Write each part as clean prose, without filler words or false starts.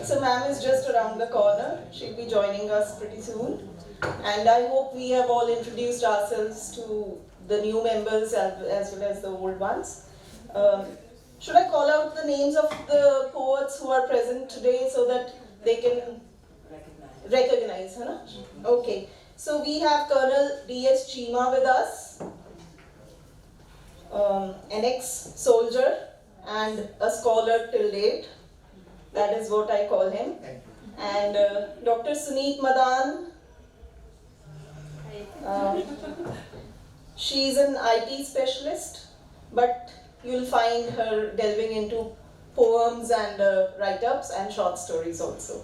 So ma'am is just around the corner. She'll be joining us pretty soon. And I hope we have all introduced ourselves to the new members as well as the old ones. Um, should I call out the names of the poets who are present today so that they can recognize? Huh? Okay. So we have Colonel D.S. Chima with us, an ex-soldier and a scholar till date. That is what I call him. And Dr. Suneet Madan. She's an IT specialist, but you'll find her delving into poems and write-ups and short stories also.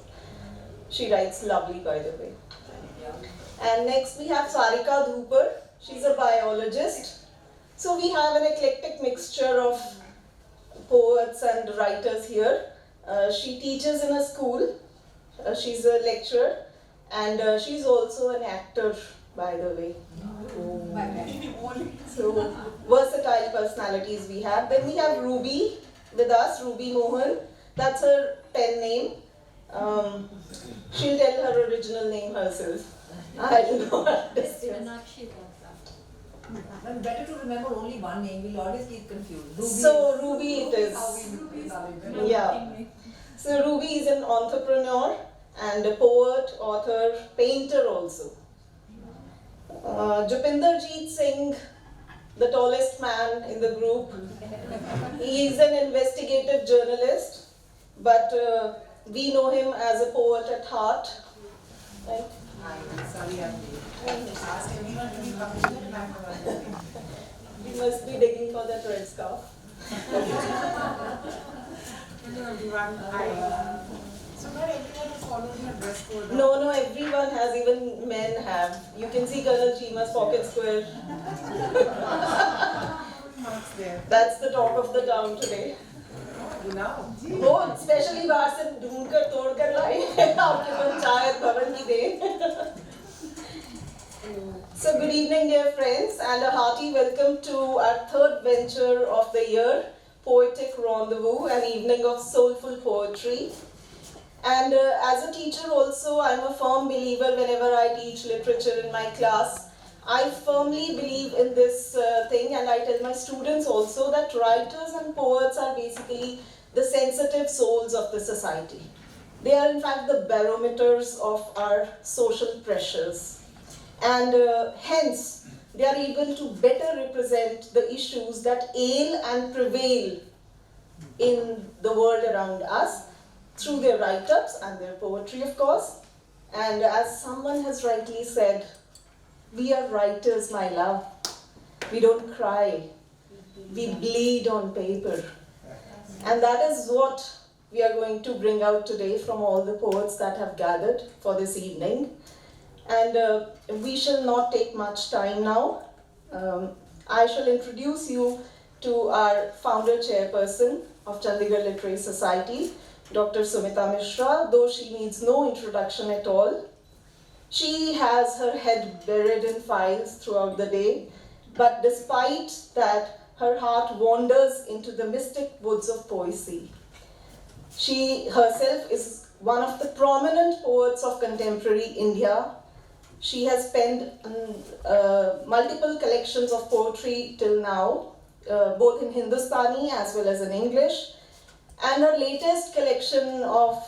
She writes lovely, by the way. And next we have Sarika Dhupar. She's a biologist. So we have an eclectic mixture of poets and writers here. She teaches in a school. She's a lecturer, and she's also an actor, by the way. So versatile personalities we have. Then we have Ruby with us, Ruby Mohan. That's her pen name. She'll tell her original name herself. I don't know what it is. And better to remember only one name, we'll always get confused. Ruby it is. Yeah. So Ruby is an entrepreneur and a poet, author, painter also. Jupinderjeet Singh, the tallest man in the group. He is an investigative journalist, but we know him as a poet at heart. Right? I'm sorry, I'm late. Ask everyone to be published and I'm the one. We must be digging for that red scarf. Hello everyone. So not everyone is following a dress code. No, everyone has, even men have. You can see Colonel Chima's pocket square. Marks there. That's the talk of the town today. You know. वो specially बाहर से ढूंढ कर तोड़ कर लाई आपके पंचायत भवन की दे. So good evening, dear friends, and a hearty welcome to our third venture of the year, Poetic Rendezvous, an evening of soulful poetry. And as a teacher also, I'm a firm believer whenever I teach literature in my class. I firmly believe in this thing, and I tell my students also that writers and poets are basically the sensitive souls of the society. They are in fact the barometers of our social pressures. And hence, they are able to better represent the issues that ail and prevail in the world around us through their write-ups and their poetry, of course. And as someone has rightly said, we are writers, my love. We don't cry. We bleed on paper. And that is what we are going to bring out today from all the poets that have gathered for this evening. And we shall not take much time now. I shall introduce you to our founder chairperson of Chandigarh Literary Society, Dr. Sumita Mishra, though she needs no introduction at all. She has her head buried in files throughout the day, but despite that, her heart wanders into the mystic woods of poesy. She herself is one of the prominent poets of contemporary India. She has penned multiple collections of poetry till now, both in Hindustani as well as in English. And her latest collection of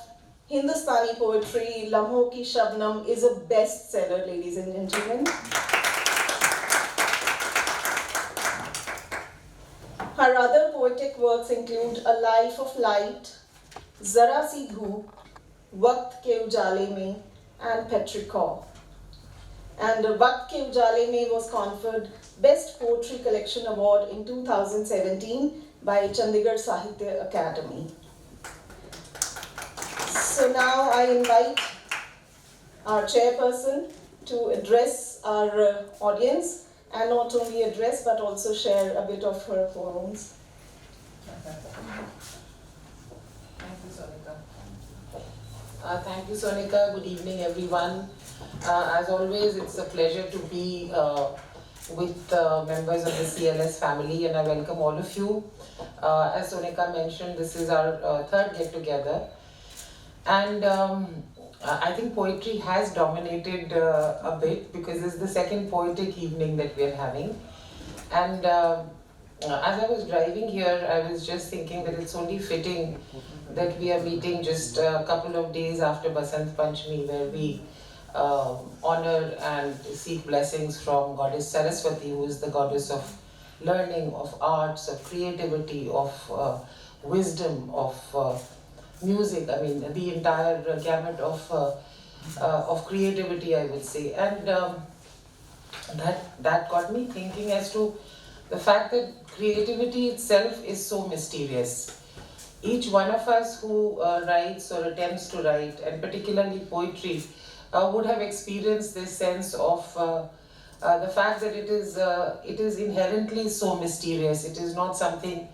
Hindustani poetry, Lamho Ki Shabnam, is a bestseller, ladies and gentlemen. Her other poetic works include A Life of Light, Zara Si Dhoop, Waqt Ke Ujale Mein, and Petrichor. And Waqt Ke Ujale Mein was conferred Best Poetry Collection Award in 2017 by Chandigarh Sahitya Academy. So now I invite our chairperson to address our audience, and not only address but also share a bit of her poems. Thank you, Sonika. Thank you, Sonika. Good evening, everyone. As always, it's a pleasure to be with members of the CLS family, and I welcome all of you. As Sonika mentioned, this is our third get-together. And I think poetry has dominated a bit because this is the second poetic evening that we are having. And as I was driving here, I was just thinking that it's only fitting that we are meeting just a couple of days after Basant Panchami, where we honor and seek blessings from Goddess Saraswati, who is the goddess of learning, of arts, of creativity, of wisdom, of music. I mean, the entire gamut of creativity, I would say. And that got me thinking as to the fact that creativity itself is so mysterious. Each one of us who writes or attempts to write, and particularly poetry, would have experienced this sense of the fact that it is inherently so mysterious. It is not something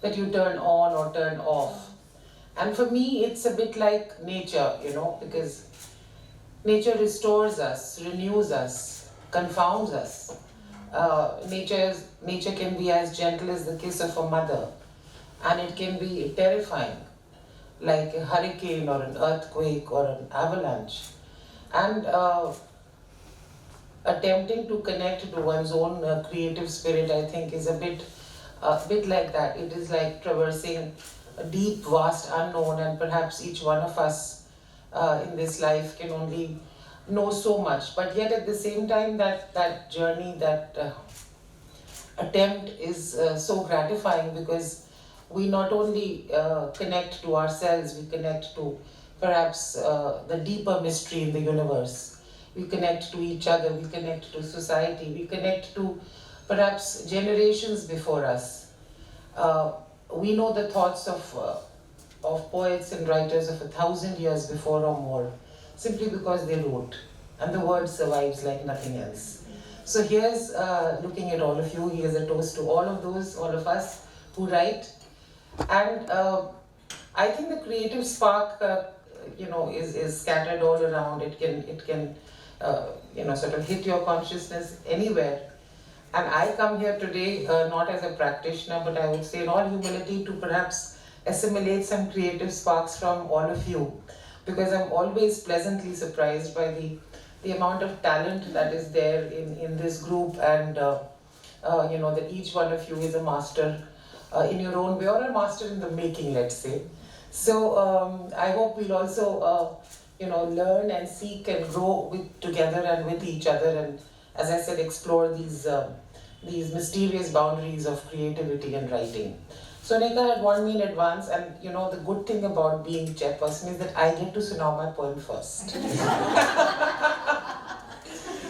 that you turn on or turn off. And for me, it's a bit like nature, because nature restores us, renews us, confounds us. Nature can be as gentle as the kiss of a mother, and it can be terrifying, like a hurricane or an earthquake or an avalanche. And attempting to connect to one's own creative spirit, I think, is a bit like that. It is like traversing a deep, vast unknown, and perhaps each one of us in this life can only know so much. But yet, at the same time, that journey, that attempt is so gratifying, because we not only connect to ourselves, we connect to perhaps the deeper mystery in the universe. We connect to each other, we connect to society, we connect to perhaps generations before us. We know the thoughts of poets and writers of 1,000 years before or more, simply because they wrote, and the word survives like nothing else. So here's looking at all of you, here's a toast to all of us who write. And I think the creative spark, is scattered all around. It can sort of hit your consciousness anywhere. And I come here today not as a practitioner, but I would say in all humility to perhaps assimilate some creative sparks from all of you, because I'm always pleasantly surprised by the amount of talent that is there in this group, and that each one of you is a master in your own way, or a master in the making, let's say. So I hope we'll also learn and seek and grow together and with each other, and as I said, explore these mysterious boundaries of creativity and writing. So Nika had warned me in advance, and the good thing about being chairperson is that I get to sunav my poem first.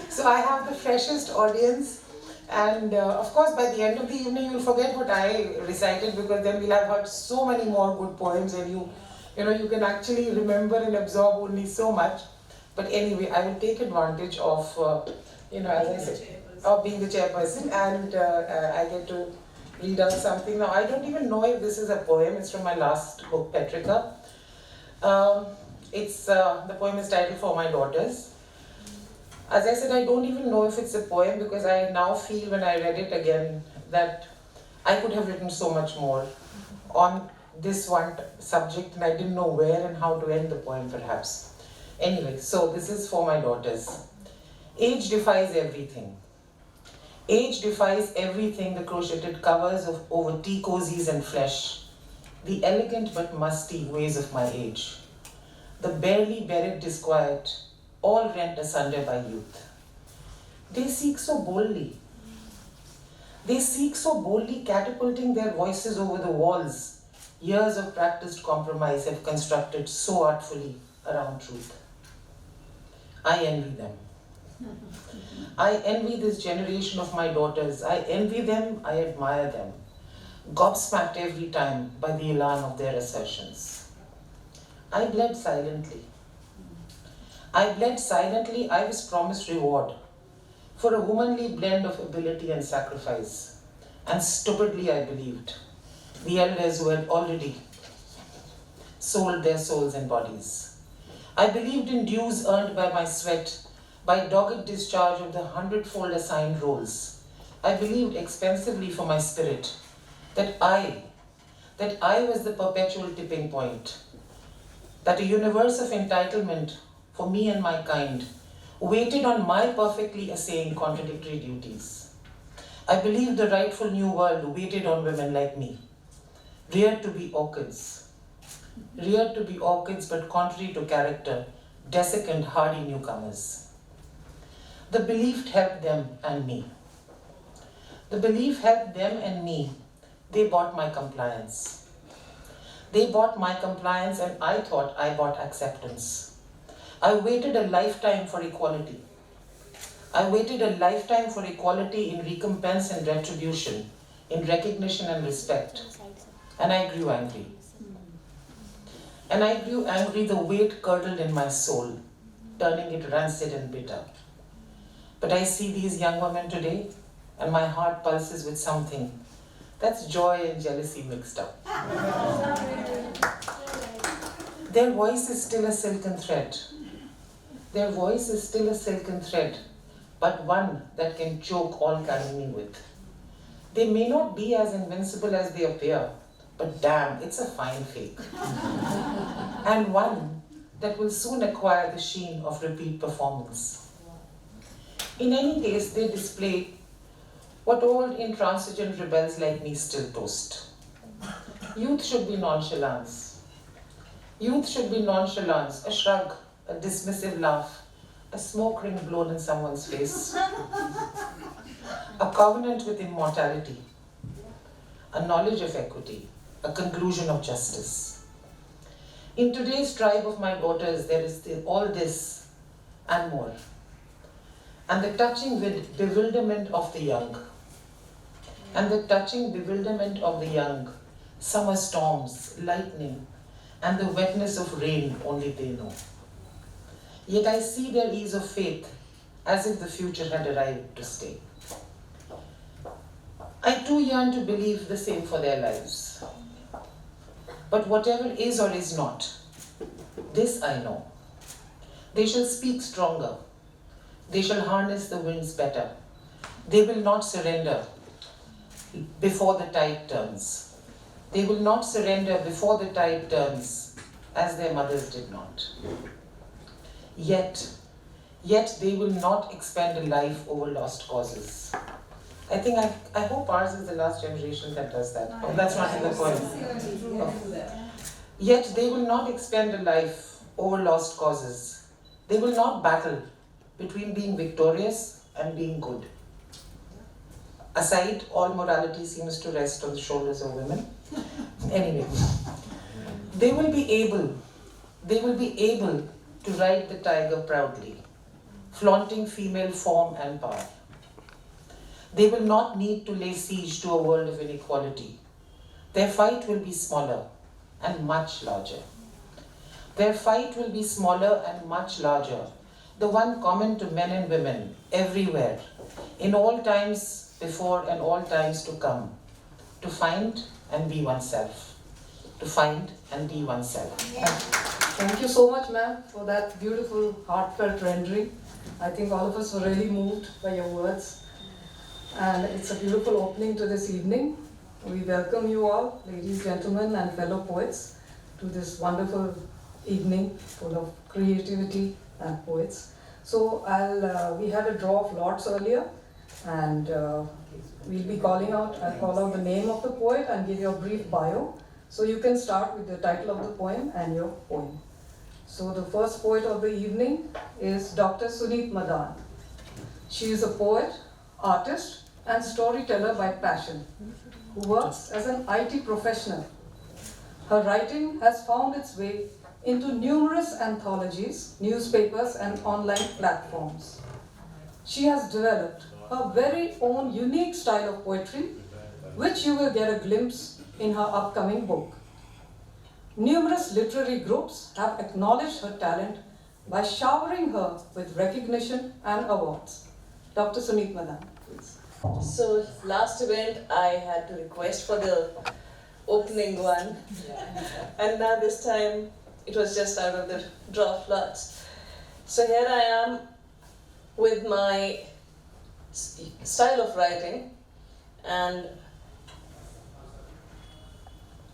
So I have the freshest audience, and of course by the end of the evening you'll forget what I recited, because then we'll have heard so many more good poems, and you can actually remember and absorb only so much. But anyway, I will take advantage of, as I said, of being the chairperson, and I get to read out something. Now, I don't even know if this is a poem. It's from my last book, Petrica. The poem is titled For My Daughters. As I said, I don't even know if it's a poem, because I now feel when I read it again that I could have written so much more on this one subject, and I didn't know where and how to end the poem perhaps. Anyway, so this is For My Daughters. Age defies everything. Age defies everything, the crocheted covers of over tea cozies and flesh, the elegant but musty ways of my age, the barely buried disquiet, all rent asunder by youth. They seek so boldly. They seek so boldly, catapulting their voices over the walls. Years of practiced compromise have constructed so artfully around truth. I envy them. I envy this generation of my daughters. I envy them, I admire them, gobsmacked every time by the elan of their assertions. I bled silently. I was promised reward for a womanly blend of ability and sacrifice. And stupidly I believed the elders who had already sold their souls and bodies. I believed in dues earned by my sweat, by dogged discharge of the 100-fold assigned roles. I believed expensively for my spirit that I was the perpetual tipping point, that a universe of entitlement for me and my kind waited on my perfectly assaying contradictory duties. I believe the rightful new world waited on women like me, reared to be orchids, but contrary to character, desiccant, hardy newcomers. The belief helped them and me. The belief helped them and me. They bought my compliance. They bought my compliance, and I thought I bought acceptance. I waited a lifetime for equality. I waited a lifetime for equality in recompense and retribution, in recognition and respect. And I grew angry. And I grew angry, the weight curdled in my soul, turning it rancid and bitter. But I see these young women today, and my heart pulses with something that's joy and jealousy mixed up. Their voice is still a silken thread. Their voice is still a silken thread, but one that can choke all calumny with. They may not be as invincible as they appear, but damn, it's a fine fake. And one that will soon acquire the sheen of repeat performance. In any case, they display what old intransigent rebels like me still toast. Youth should be nonchalance. Youth should be nonchalance, a shrug, a dismissive laugh, a smoke ring blown in someone's face, a covenant with immortality, a knowledge of equity, a conclusion of justice. In today's tribe of my daughters, there is all this and more, and the touching bewilderment of the young. And the touching bewilderment of the young, summer storms, lightning, and the wetness of rain only they know. Yet I see their ease of faith, as if the future had arrived to stay. I too yearn to believe the same for their lives. But whatever is or is not, this I know. They shall speak stronger. They shall harness the winds better. They will not surrender before the tide turns. They will not surrender before the tide turns, as their mothers did not. Yet they will not expend a life over lost causes. I hope ours is the last generation that does that. Oh, that's not in the poem. Oh. Yet they will not expend a life over lost causes. They will not battle between being victorious and being good. Aside, all morality seems to rest on the shoulders of women. Anyway, they will be able to ride the tiger proudly, flaunting female form and power. They will not need to lay siege to a world of inequality. Their fight will be smaller and much larger. Their fight will be smaller and much larger, the one common to men and women everywhere, in all times before and all times to come, to find and be oneself. To find and be oneself. Thank you so much, ma'am, for that beautiful, heartfelt rendering. I think all of us were really moved by your words. And it's a beautiful opening to this evening. We welcome you all, ladies, gentlemen, and fellow poets, to this wonderful evening full of creativity and poets. So we had a draw of lots earlier, and we'll be I'll call out the name of the poet and give you a brief bio. So you can start with the title of the poem and your poem. So the first poet of the evening is Dr. Suneet Madan. She is a poet, artist, and storyteller by passion, who works as an IT professional. Her writing has found its way into numerous anthologies, newspapers, and online platforms. She has developed her very own unique style of poetry, which you will get a glimpse in her upcoming book. Numerous literary groups have acknowledged her talent by showering her with recognition and awards. Dr. Suneet Madan, please. So last event I had to request for the opening one, and now this time it was just out of the draw of lots. So here I am with my style of writing, and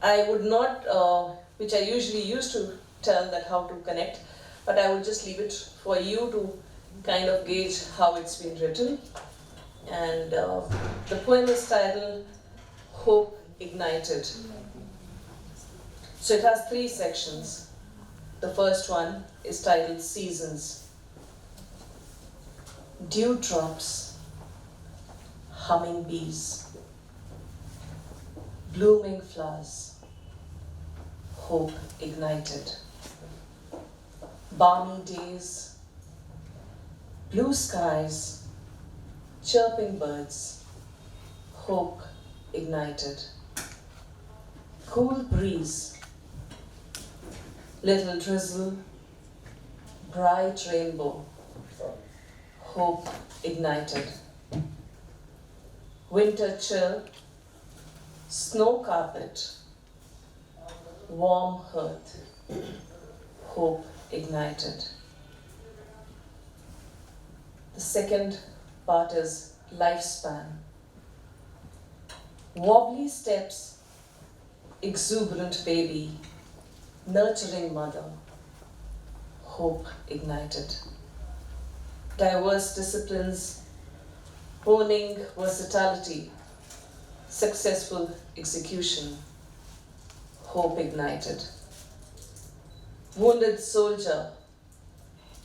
I would not, which I usually used to tell that how to connect, but I will just leave it for you to kind of gauge how it's been written. And the poem is titled Hope Ignited. So it has 3 sections. The first one is titled Seasons. Dewdrops, humming bees, blooming flowers, hope ignited. Balmy days, blue skies, chirping birds, hope ignited. Cool breeze, little drizzle, bright rainbow, hope ignited. Winter chill, snow carpet, warm hearth, hope ignited. The second part is lifespan. Wobbly steps, exuberant baby, nurturing mother, hope ignited. Diverse disciplines, honing versatility, successful execution, hope ignited. Wounded soldier,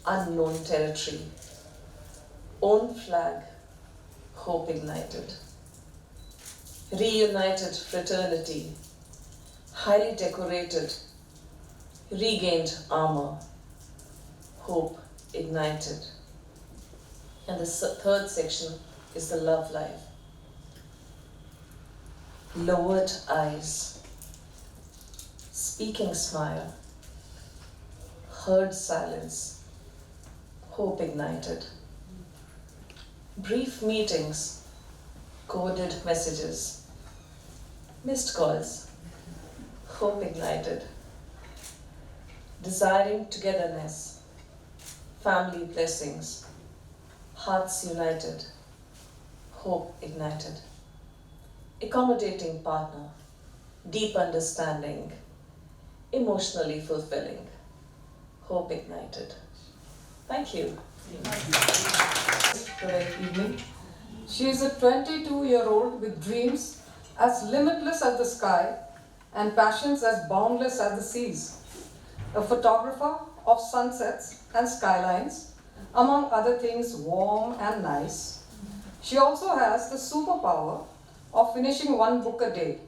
unknown territory, own flag, hope ignited. Reunited fraternity, highly decorated, regained armor, hope ignited. And the third section is the love life. Lowered eyes, speaking smile, heard silence, hope ignited. Brief meetings, coded messages, missed calls, hope ignited. Desiring togetherness, family blessings, hearts united, hope ignited. Accommodating partner, deep understanding, emotionally fulfilling, hope ignited. Thank you. Today evening. She is a 22-year-old with dreams as limitless as the sky and passions as boundless as the seas. A photographer of sunsets and skylines, among other things warm and nice. She also has the superpower of finishing 1 book a day.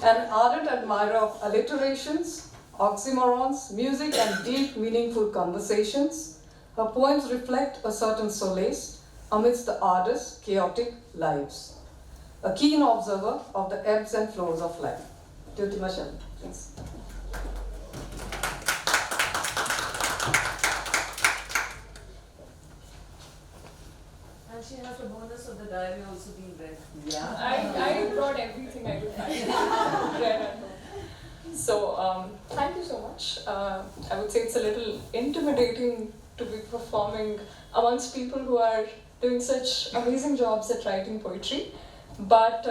An ardent admirer of alliterations, oxymorons, music and deep meaningful conversations, her poems reflect a certain solace amidst the artist's chaotic lives. A keen observer of the ebbs and flows of life. Jyotima Sharma, please. And she has the bonus of the diary also being read. Yeah, I brought everything I could find. Read at home. So, thank you so much. I would say it's a little intimidating to be performing amongst people who are doing such amazing jobs at writing poetry, but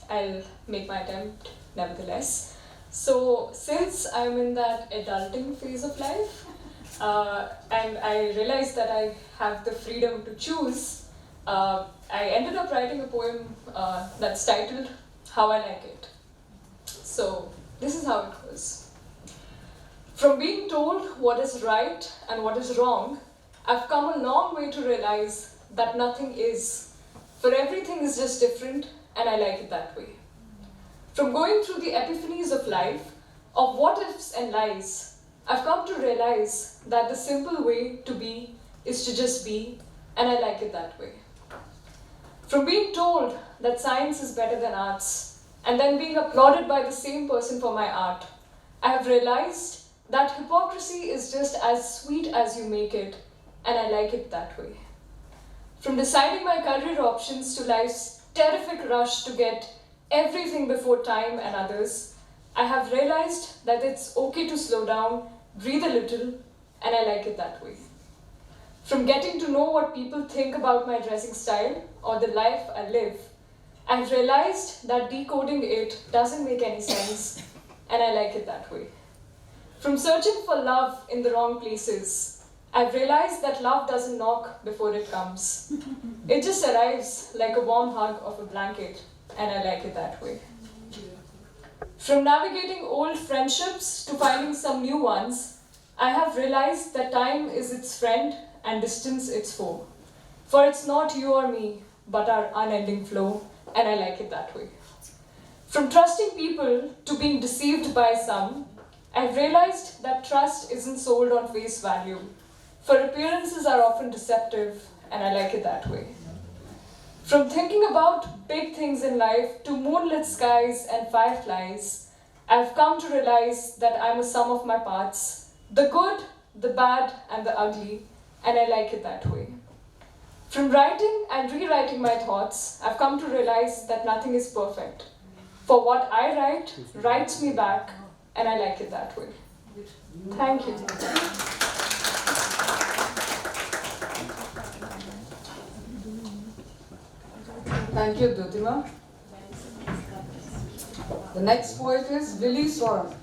I'll make my attempt nevertheless. So, since I'm in that adulting phase of life, and I realized that I have the freedom to choose, I ended up writing a poem that's titled How I Like It. So, this is how it goes. From being told what is right and what is wrong, I've come a long way to realize that nothing is, for everything is just different, and I like it that way. From going through the epiphanies of life, of what ifs and lies, I've come to realize that the simple way to be is to just be, and I like it that way. From being told that science is better than arts, and then being applauded by the same person for my art, I have realized that hypocrisy is just as sweet as you make it, and I like it that way. From deciding my career options to life's terrific rush to get everything before time and others, I have realized that it's okay to slow down, breathe a little, and I like it that way. From getting to know what people think about my dressing style or the life I live, I've realized that decoding it doesn't make any sense, and I like it that way. From searching for love in the wrong places, I've realized that love doesn't knock before it comes. It just arrives like a warm hug of a blanket, and I like it that way. From navigating old friendships to finding some new ones, I have realized that time is its friend and distance its foe. For it's not you or me, but our unending flow, and I like it that way. From trusting people to being deceived by some, I've realized that trust isn't sold on face value, for appearances are often deceptive, and I like it that way. From thinking about big things in life to moonlit skies and fireflies, I've come to realize that I'm a sum of my parts, the good, the bad, and the ugly, and I like it that way. From writing and rewriting my thoughts, I've come to realize that nothing is perfect. For what I write writes me back, and I like it that way. Thank you. Thank you, Dutima. The next poet is Lily Swaram.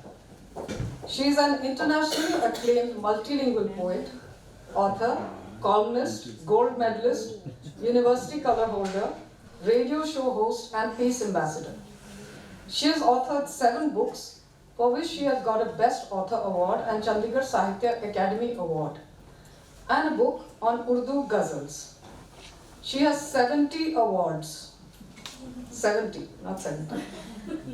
She is an internationally acclaimed multilingual poet, author, columnist, gold medalist, university cover holder, radio show host, and peace ambassador. She has authored 7 books, for which she has got a Best Author Award and Chandigarh Sahitya Academy Award, and a book on Urdu ghazals. She has 70 awards, 70, not 70,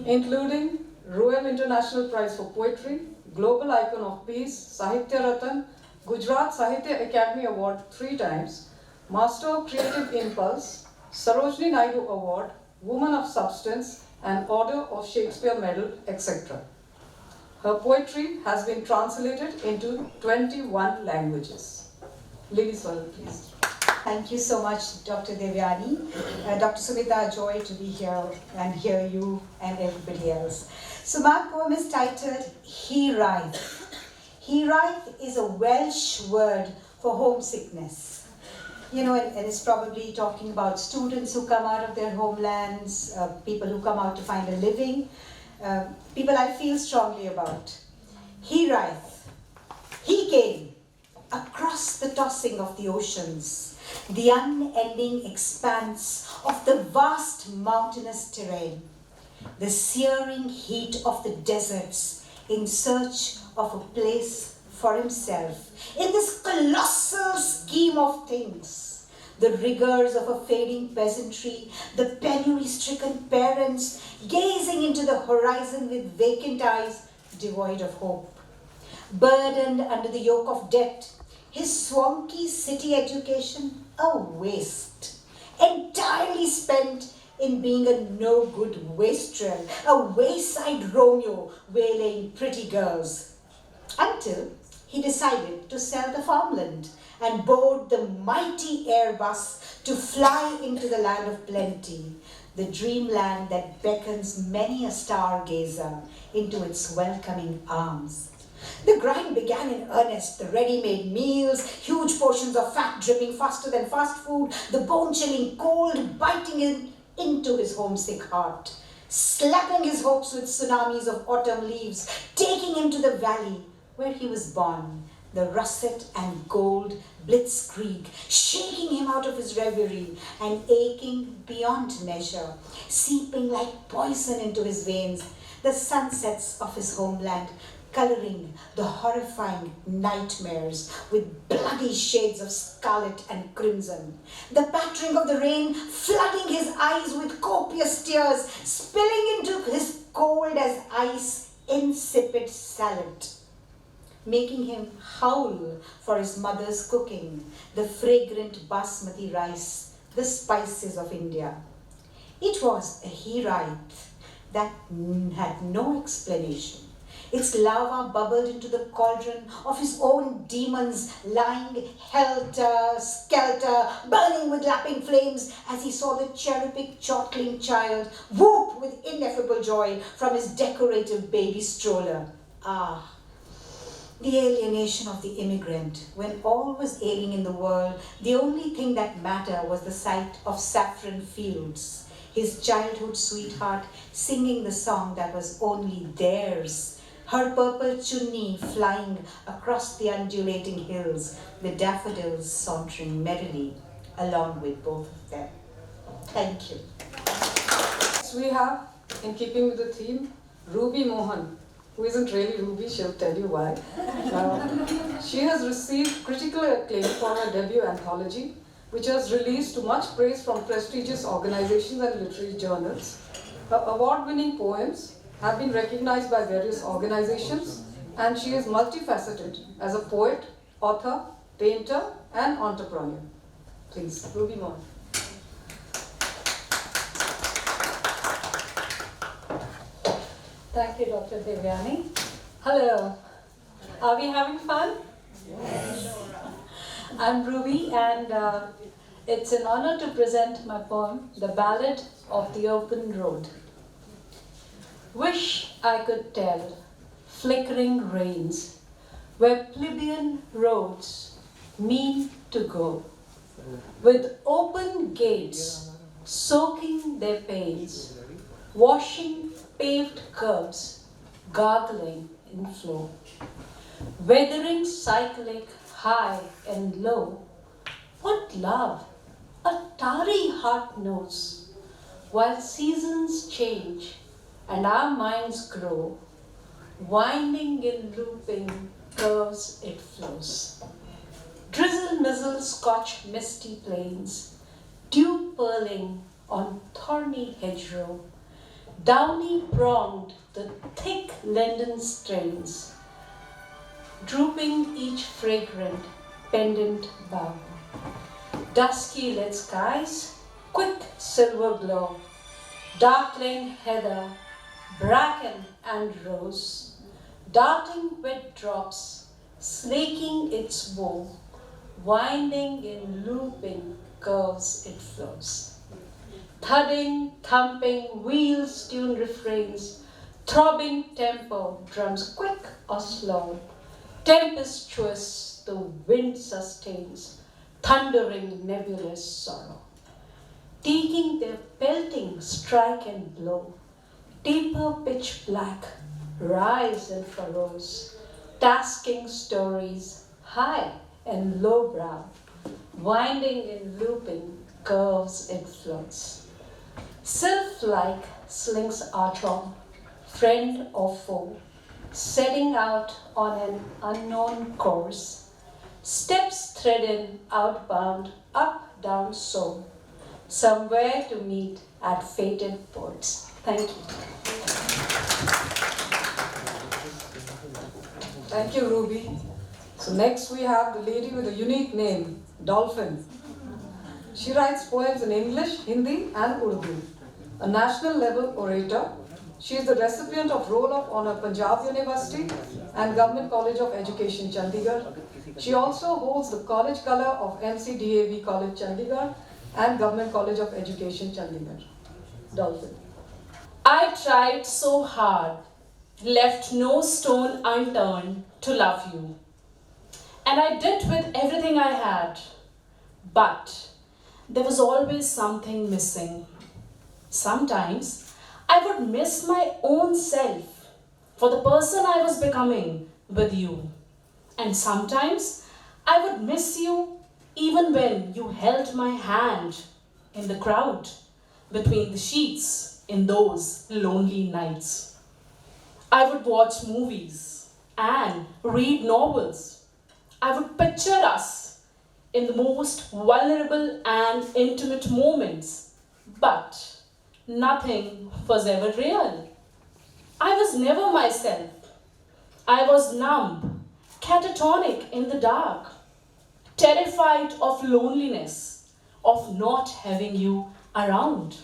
including Royal International Prize for Poetry, Global Icon of Peace, Sahitya Ratan, Gujarat Sahitya Academy Award 3 times, Master of Creative Impulse, Sarojini Naidu Award, Woman of Substance, and Order of Shakespeare Medal, etc. Her poetry has been translated into 21 languages. Lily Swaram, please. Thank you so much, Dr. Devyani. Dr. Sumita, a joy to be here and hear you and everybody else. So my poem is titled He Writhe. He Writhe is a Welsh word for homesickness. You know, and it's probably talking about students who come out of their homelands, people who come out to find a living, people I feel strongly about. He writhe. He came across the tossing of the oceans, the unending expanse of the vast mountainous terrain, the searing heat of the deserts in search of a place for himself in this colossal scheme of things. The rigors of a fading peasantry, the penury-stricken parents gazing into the horizon with vacant eyes, devoid of hope. Burdened under the yoke of debt, his swanky city education a waste, entirely spent in being a no-good wastrel, a wayside Romeo waylaying pretty girls, until he decided to sell the farmland and board the mighty Airbus to fly into the land of plenty, the dreamland that beckons many a stargazer into its welcoming arms. The grind began in earnest, the ready-made meals, huge portions of fat dripping faster than fast food, the bone-chilling cold biting into his homesick heart, slapping his hopes with tsunamis of autumn leaves, taking him to the valley where he was born, the russet and gold blitzkrieg, shaking him out of his reverie and aching beyond measure, seeping like poison into his veins, the sunsets of his homeland, coloring the horrifying nightmares with bloody shades of scarlet and crimson. The pattering of the rain flooding his eyes with copious tears, spilling into his cold as ice insipid salad, making him howl for his mother's cooking, the fragrant basmati rice, the spices of India. It was a he-writhe that had no explanation. Its lava bubbled into the cauldron of his own demons, lying helter-skelter, burning with lapping flames as he saw the cherubic chortling child whoop with ineffable joy from his decorative baby stroller. Ah, the alienation of the immigrant. When all was ailing in the world, the only thing that mattered was the sight of saffron fields. his childhood sweetheart singing the song that was only theirs, her purple chunni flying across the undulating hills, the daffodils sauntering merrily along with both of them. Thank you. Next we have, in keeping with the theme, Ruby Mohan, who isn't really Ruby, she'll tell you why. She has received critical acclaim for her debut anthology, which was released to much praise from prestigious organizations and literary journals. Her award-winning poems have been recognized by various organizations, and she is multifaceted as a poet, author, painter, and entrepreneur. Please, Ruby Mohan. Thank you, Dr. Devyani. Hello. Are we having fun? Yes. I'm Ruby, and it's an honor to present my poem, The Ballad of the Open Road. Wish I could tell flickering rains where plebeian roads mean to go, with open gates soaking their pains, washing paved curbs, gargling in flow, weathering cyclic high and low. What love a tarry heart knows, while seasons change and our minds grow, winding in looping curves it flows. Drizzle mizzle scotch misty plains, dew purling on thorny hedgerow, downy pronged the thick linden strains, drooping each fragrant pendant bough. Dusky lit skies, quick silver glow, darkling heather, bracken and rose, darting wet drops, slaking its woe, winding in looping curves it flows. Thudding, thumping, wheels tune refrains, throbbing tempo, drums quick or slow, tempestuous the wind sustains, thundering nebulous sorrow. Taking their pelting strike and blow, taper pitch black, rise and furrows, tasking stories high and lowbrow, winding in looping curves it floats. Sylph-like slings Archon, friend or foe, setting out on an unknown course, steps threading outbound, up, down, so, somewhere to meet at fated ports. Thank you. Thank you, Ruby. So next we have the lady with a unique name, Dolphin. She writes poems in English, Hindi, and Urdu. A national level orator, she is the recipient of Roll of Honor Punjab University and Government College of Education Chandigarh. She also holds the College Color of MCDAV College Chandigarh and Government College of Education Chandigarh. Dolphin. I tried so hard, left no stone unturned to love you. And I did with everything I had. But there was always something missing. Sometimes I would miss my own self for the person I was becoming with you. And sometimes I would miss you even when you held my hand in the crowd between the sheets in those lonely nights. I would watch movies and read novels. I would picture us in the most vulnerable and intimate moments, but nothing was ever real. I was never myself. I was numb, catatonic in the dark, terrified of loneliness, of not having you around.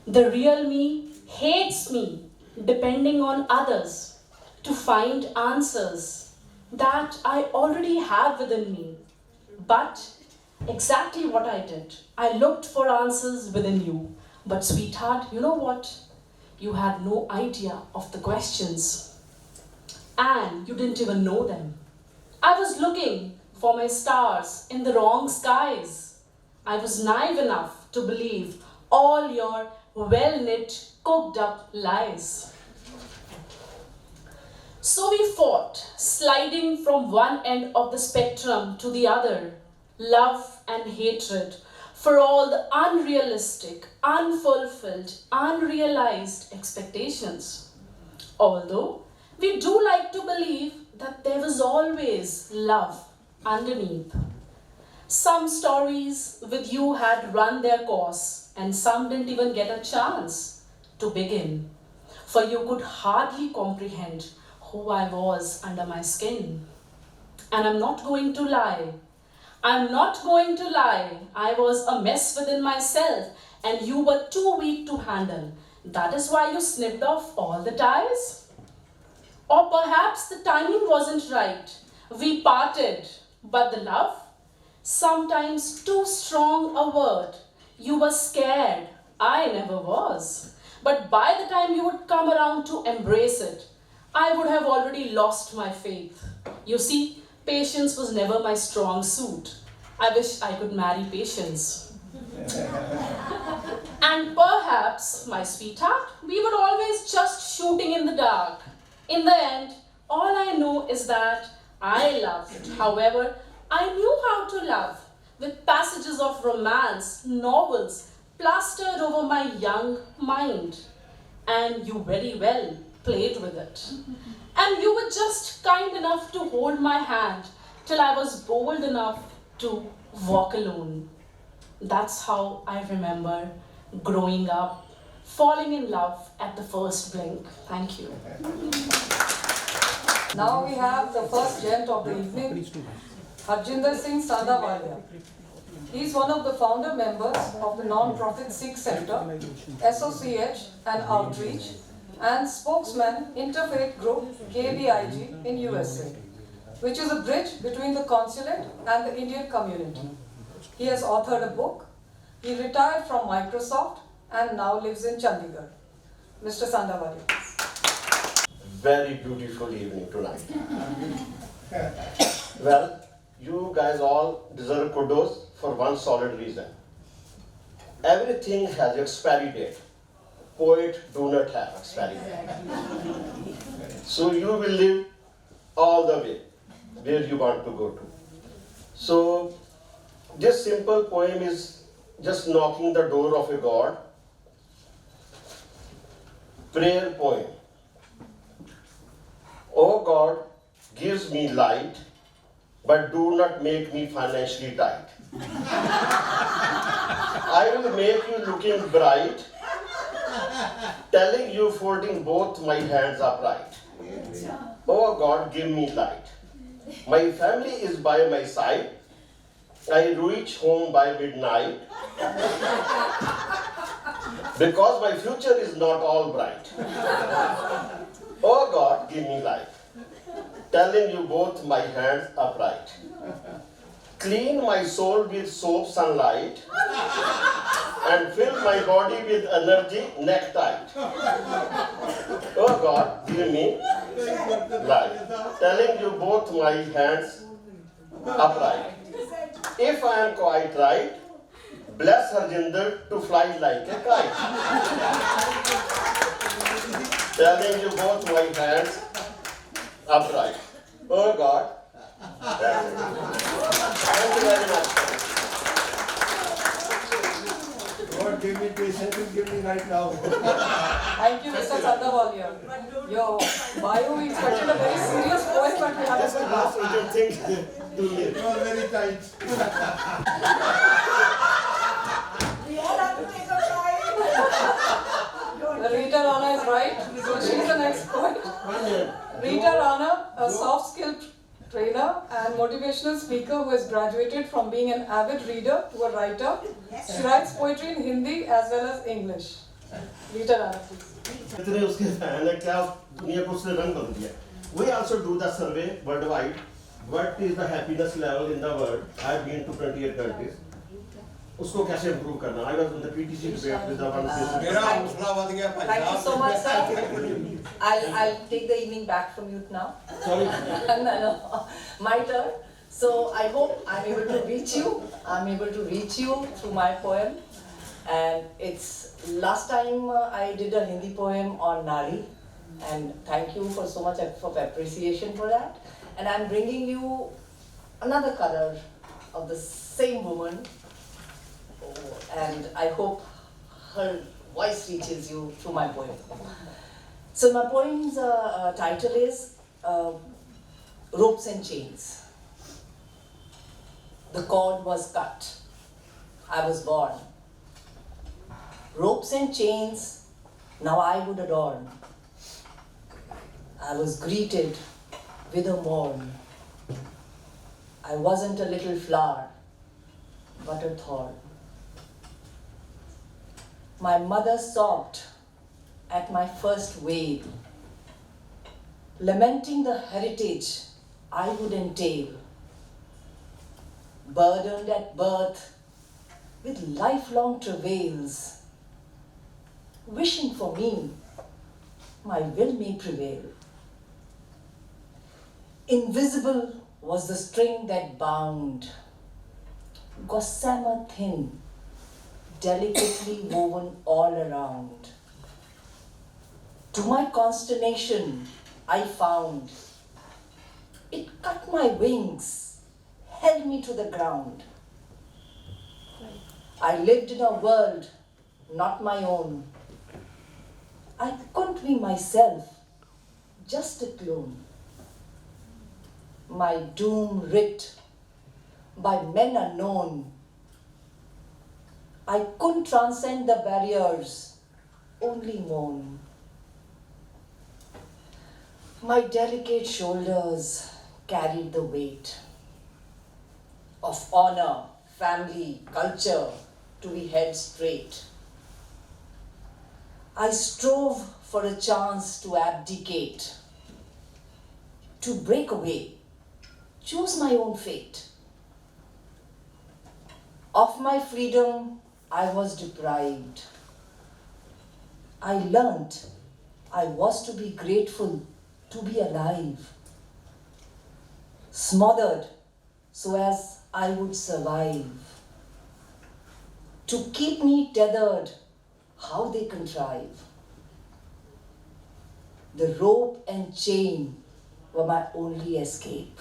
The real me hates me depending on others to find answers that I already have within me. But exactly what I did. I looked for answers within you. But sweetheart, you know what? You had no idea of the questions. And you didn't even know them. I was looking for my stars in the wrong skies. I was naive enough to believe all your well-knit, cooked-up lies. So we fought, sliding from one end of the spectrum to the other, love and hatred, for all the unrealistic, unfulfilled, unrealized expectations. Although we do like to believe that there was always love underneath. Some stories with you had run their course, and some didn't even get a chance to begin, for you could hardly comprehend who I was under my skin. And I'm not going to lie. I'm not going to lie. I was a mess within myself, and you were too weak to handle. That is why you snipped off all the ties? Or perhaps the timing wasn't right. We parted, but the love? Sometimes too strong a word. You were scared. I never was. But by the time you would come around to embrace it, I would have already lost my faith. You see, patience was never my strong suit. I wish I could marry patience. And perhaps, my sweetheart, we were always just shooting in the dark. In the end, all I know is that I loved. However, I knew how to love, with passages of romance, novels, plastered over my young mind. And you very well played with it. And you were just kind enough to hold my hand till I was bold enough to walk alone. That's how I remember growing up, falling in love at the first blink. Thank you. Now we have the first gent of the evening, Harjinder Singh Sandawalia. He is one of the founder members of the non-profit Sikh Center, SOCH and Outreach, and spokesman Interfaith Group KBIG in USA, which is a bridge between the consulate and the Indian community. He has authored a book. He retired from Microsoft and now lives in Chandigarh. Mr. Sandawalia. Very beautiful evening tonight. Well, you guys all deserve kudos for one solid reason. Everything has expiry date. Poet do not have expiry date. So you will live all the way where you want to go to. So this simple poem is just knocking the door of a god. Prayer poem. Oh God, gives me light, but do not make me financially tight. I will make you looking bright, telling you folding both my hands upright. Oh God, give me light. My family is by my side. I reach home by midnight because my future is not all bright. Oh God, give me light, telling you both my hands upright. Clean my soul with soap sunlight and fill my body with energy neck tight. Oh God, give me light, telling you both my hands upright. If I am quite right, bless Harjinder to fly like a kite. Telling you both my hands upright. Oh God. Thank you very much. God give me patience and give me right now. Thank you, Mr. Sandawalia. Your bio is expected a very serious poem, but we have to laugh. You can think to live. You are very tight. We all have to take a try. Rita Rana is right, so she's the next poet. Rita Rana, a soft skill trainer and motivational speaker who has graduated from being an avid reader to a writer. She writes poetry in Hindi as well as English. Rita Rana, please. इतने उसके fan है क्या दुनिया को उसने रंग बदल दिया. We also do the survey worldwide. What is the happiness level in the world? I have been to 28 countries. उसको कैसे improve करना? I was in the PTC debate with the one. मेरा हौसला बढ़ गया भाई. Thank you so much, sir. I'll take the evening back from you now. Sorry. No, my turn. So I hope I'm able to reach you. I'm able to reach you through my poem. And it's last time I did a Hindi poem on Nari, and thank you for so much of appreciation for that. And I'm bringing you another color of the same woman, and I hope her voice reaches you through my poem. So my poem's title is Ropes and Chains. The cord was cut. I was born. Ropes and chains, now I would adorn. I was greeted with a morn. I wasn't a little flower, but a thorn. My mother sobbed at my first wave, lamenting the heritage I would entail. Burdened at birth with lifelong travails, wishing for me, my will may prevail. Invisible was the string that bound, gossamer thin, delicately woven all around. To my consternation, I found it cut my wings, held me to the ground. I lived in a world not my own. I couldn't be myself, just a clone. My doom writ by men unknown. I couldn't transcend the barriers, only moan. My delicate shoulders carried the weight of honor, family, culture to be held straight. I strove for a chance to abdicate, to break away, choose my own fate. Of my freedom, I was deprived. I learnt I was to be grateful to be alive, smothered so as I would survive. To keep me tethered, how they contrive. The rope and chain were my only escape.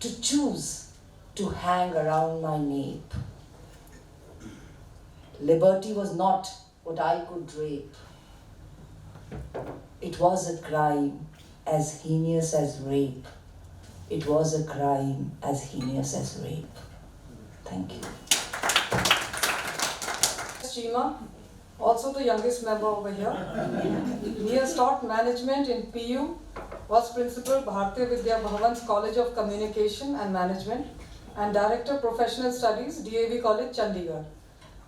To choose to hang around my nape. Liberty was not what I could drape. It was a crime as heinous as rape. It was a crime as heinous as rape. Thank you. Chima, also the youngest member over here. He has taught management in PU, was principal Bharatiya Vidya Bhavan's College of Communication and Management, and Director Professional Studies, DAV College, Chandigarh,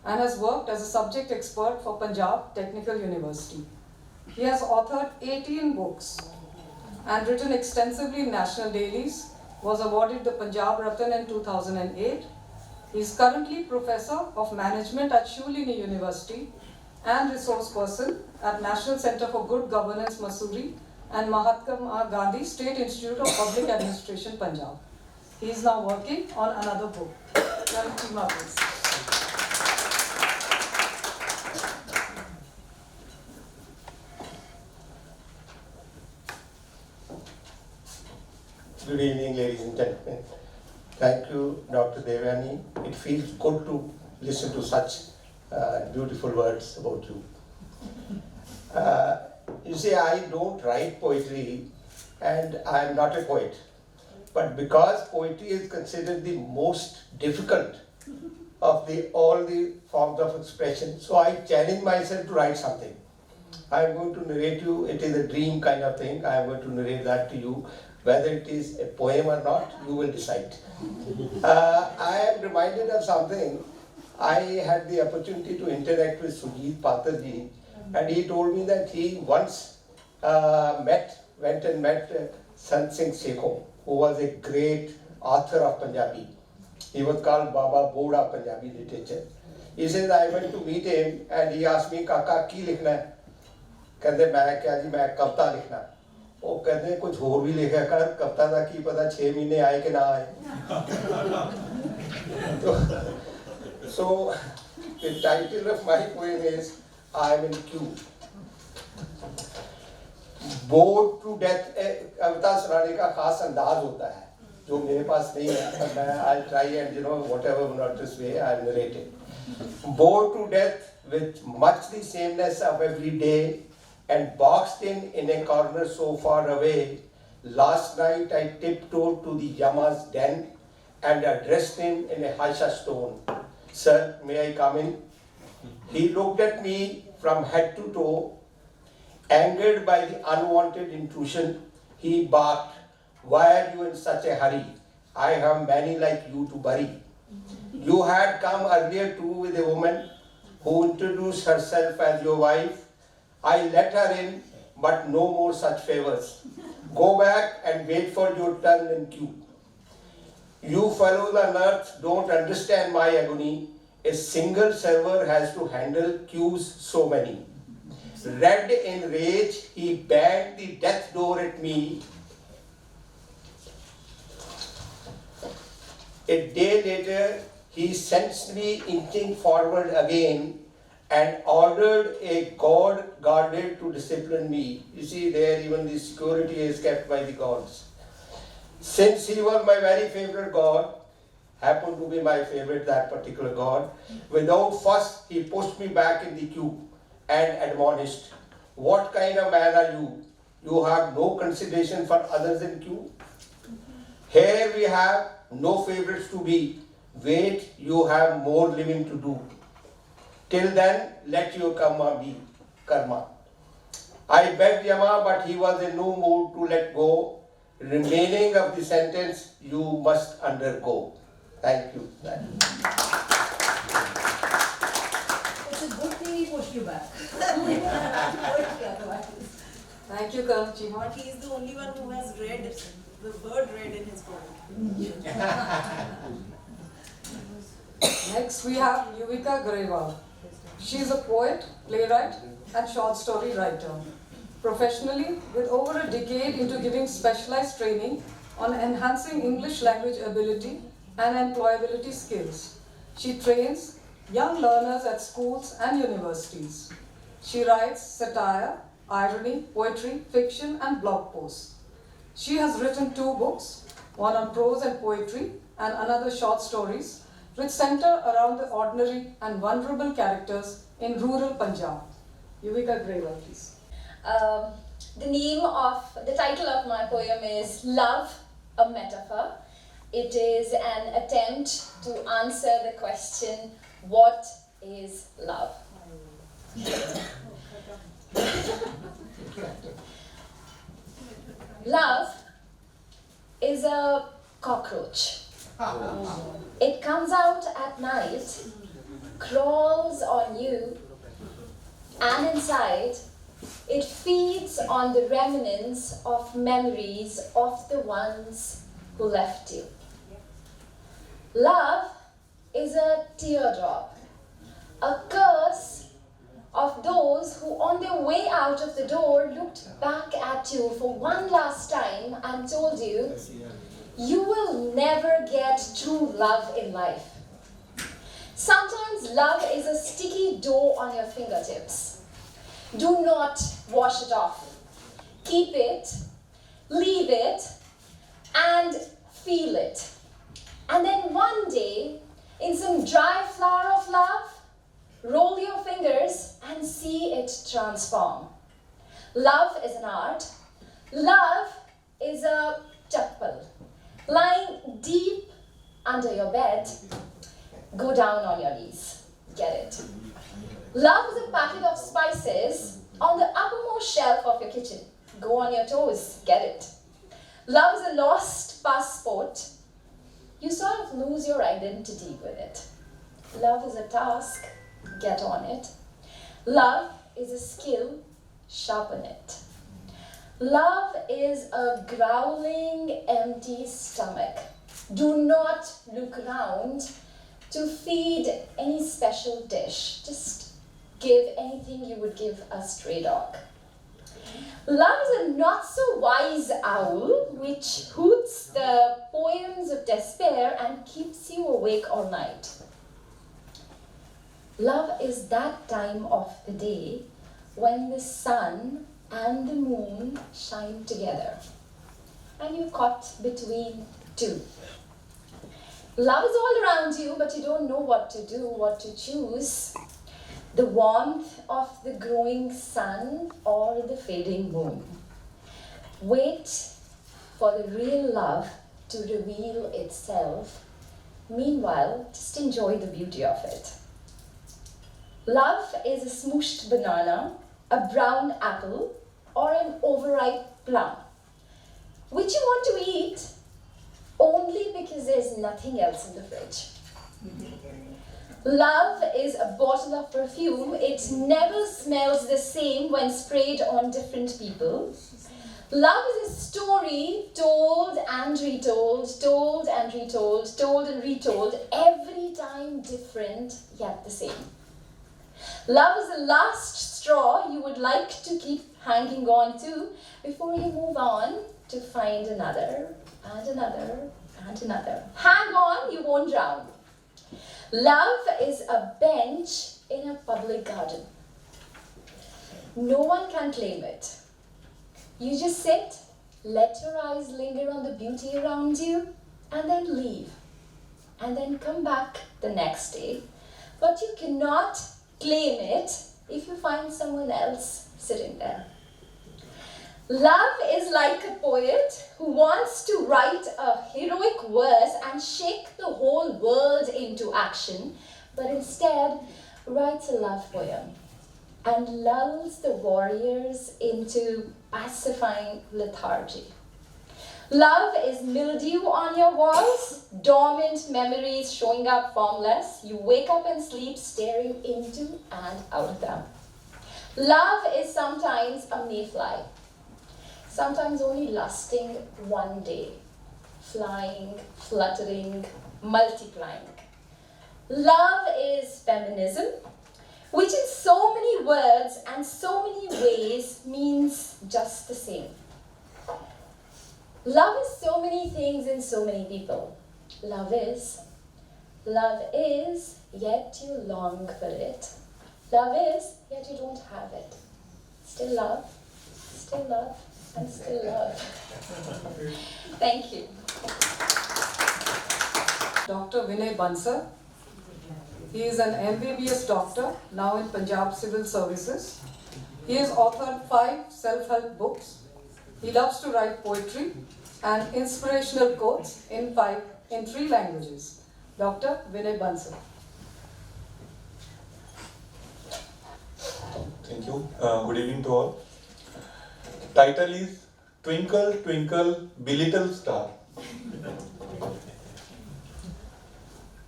and has worked as a subject expert for Punjab Technical University. He has authored 18 books and written extensively in national dailies, was awarded the Punjab Ratan in 2008. He is currently Professor of Management at Shulini University and Resource Person at National Center for Good Governance, Mussoorie, and Mahatma Gandhi State Institute of Public Administration, Punjab. He is now working on another book. Chima, please. Good evening, ladies and gentlemen. Thank you, Dr. Devyani. It feels good to listen to such beautiful words about you. You see, I don't write poetry and I am not a poet. But because poetry is considered the most difficult of all the forms of expression, so I challenge myself to write something. I am going to narrate you, it is a dream kind of thing, I am going to narrate that to you. Whether it is a poem or not, you will decide. I am reminded of something. I had the opportunity to interact with Sujit Patarji, and he told me that he once went and met Sant Singh Sekhon, who was a great author of Punjabi. He was called Baba Board of Punjabi literature. He says, I went to meet him and he asked me, Kaka, ki likhna hai? Kande main kya ji, main kavita likhna. वो कहते हैं कुछ और भी लिखा कर कविता का की पता 6 महीने आए कि ना आए तो The title of my poem is I am in queue. Bored to death कविता सुनाने का खास अंदाज होता है जो मेरे पास नहीं है, but I'll try and whatever not this way I'll narrate it. Bored to death with much the sameness of every day and boxed in a corner so far away. Last night I tiptoed to the Yama's den and addressed him in a hush tone. Sir, may I come in? He looked at me from head to toe. Angered by the unwanted intrusion, he barked, "Why are you in such a hurry? I have many like you to bury." You had come earlier too with a woman who introduced herself as your wife. I let her in, but no more such favors. Go back and wait for your turn in queue. You fellows on earth don't understand my agony. A single server has to handle queues so many. Red in rage, he banged the death door at me. A day later, he sensed me inching forward again and ordered a god guarded to discipline me. You see, there even the security is kept by the gods. Since he was my very favorite god, happened to be my favorite, that particular god, without fuss, he pushed me back in the queue and admonished, "What kind of man are you? You have no consideration for others in queue? Here we have no favorites to be. Wait, you have more living to do. Till then, let your karma be karma." I begged Yama, but he was in no mood to let go. Remaining of the sentence, you must undergo. Thank you. It's a good thing he pushed you back. Thank you, Kamchi. But he is the only one who has read the word "red" in his poem. Next we have Yuvika Grewal. She is a poet, playwright and short story writer. Professionally, with over a decade into giving specialized training on enhancing English language ability and employability skills. She trains young learners at schools and universities. She writes satire, irony, poetry, fiction and blog posts. She has written 2 books, one on prose and poetry and another short stories, which center around the ordinary and vulnerable characters in rural Punjab. Yuvika Grewal, please. The title of my poem is Love, a Metaphor. It is an attempt to answer the question, what is love? Love is a cockroach. It comes out at night, crawls on you, and inside it feeds on the remnants of memories of the ones who left you. Love is a teardrop, a curse of those who on their way out of the door looked back at you for one last time and told you, you will never get true love in life. Sometimes love is a sticky dough on your fingertips. Do not wash it off. Keep it, leave it, and feel it. And then one day, in some dry flower of love, roll your fingers and see it transform. Love is an art. Love is a chappal. Lying deep under your bed, go down on your knees. Get it. Love is a packet of spices on the uppermost shelf of your kitchen. Go on your toes. Get it. Love is a lost passport. You sort of lose your identity with it. Love is a task. Get on it. Love is a skill. Sharpen it. Love is a growling, empty stomach. Do not look around to feed any special dish. Just give anything you would give a stray dog. Love is a not-so-wise owl which hoots the poems of despair and keeps you awake all night. Love is that time of the day when the sun and the moon shine together and you're caught between two. Love is all around you, but you don't know what to do, what to choose. The warmth of the growing sun or the fading moon. Wait for the real love to reveal itself. Meanwhile, just enjoy the beauty of it. Love is a smooshed banana, a brown apple, or an overripe plum, which you want to eat only because there's nothing else in the fridge. Love is a bottle of perfume. It never smells the same when sprayed on different people. Love is a story told and retold, told and retold, told and retold, every time different, yet the same. Love is the last straw you would like to keep hanging on to before you move on to find another and another and another. Hang on, you won't drown. Love is a bench in a public garden. No one can claim it. You just sit, let your eyes linger on the beauty around you, and then leave. And then come back the next day. But you cannot claim it if you find someone else sitting there. Love is like a poet who wants to write a heroic verse and shake the whole world into action, but instead writes a love poem and lulls the warriors into pacifying lethargy. Love is mildew on your walls, dormant memories showing up formless. You wake up and sleep staring into and out of them. Love is sometimes a mayfly, sometimes only lasting one day, flying, fluttering, multiplying. Love is feminism, which in so many words and so many ways means just the same. Love is so many things in so many people. Love is, yet you long for it. Love is, yet you don't have it. Still love, and still love. Thank you. Dr. Vinay Bansal. He is an MBBS doctor, now in Punjab Civil Services. He has authored 5 self-help books. He loves to write poetry and inspirational quotes in 3 languages. Dr. Vinay Bansal. Thank you. Good evening to all. Title is Twinkle, Twinkle, Be Little Star.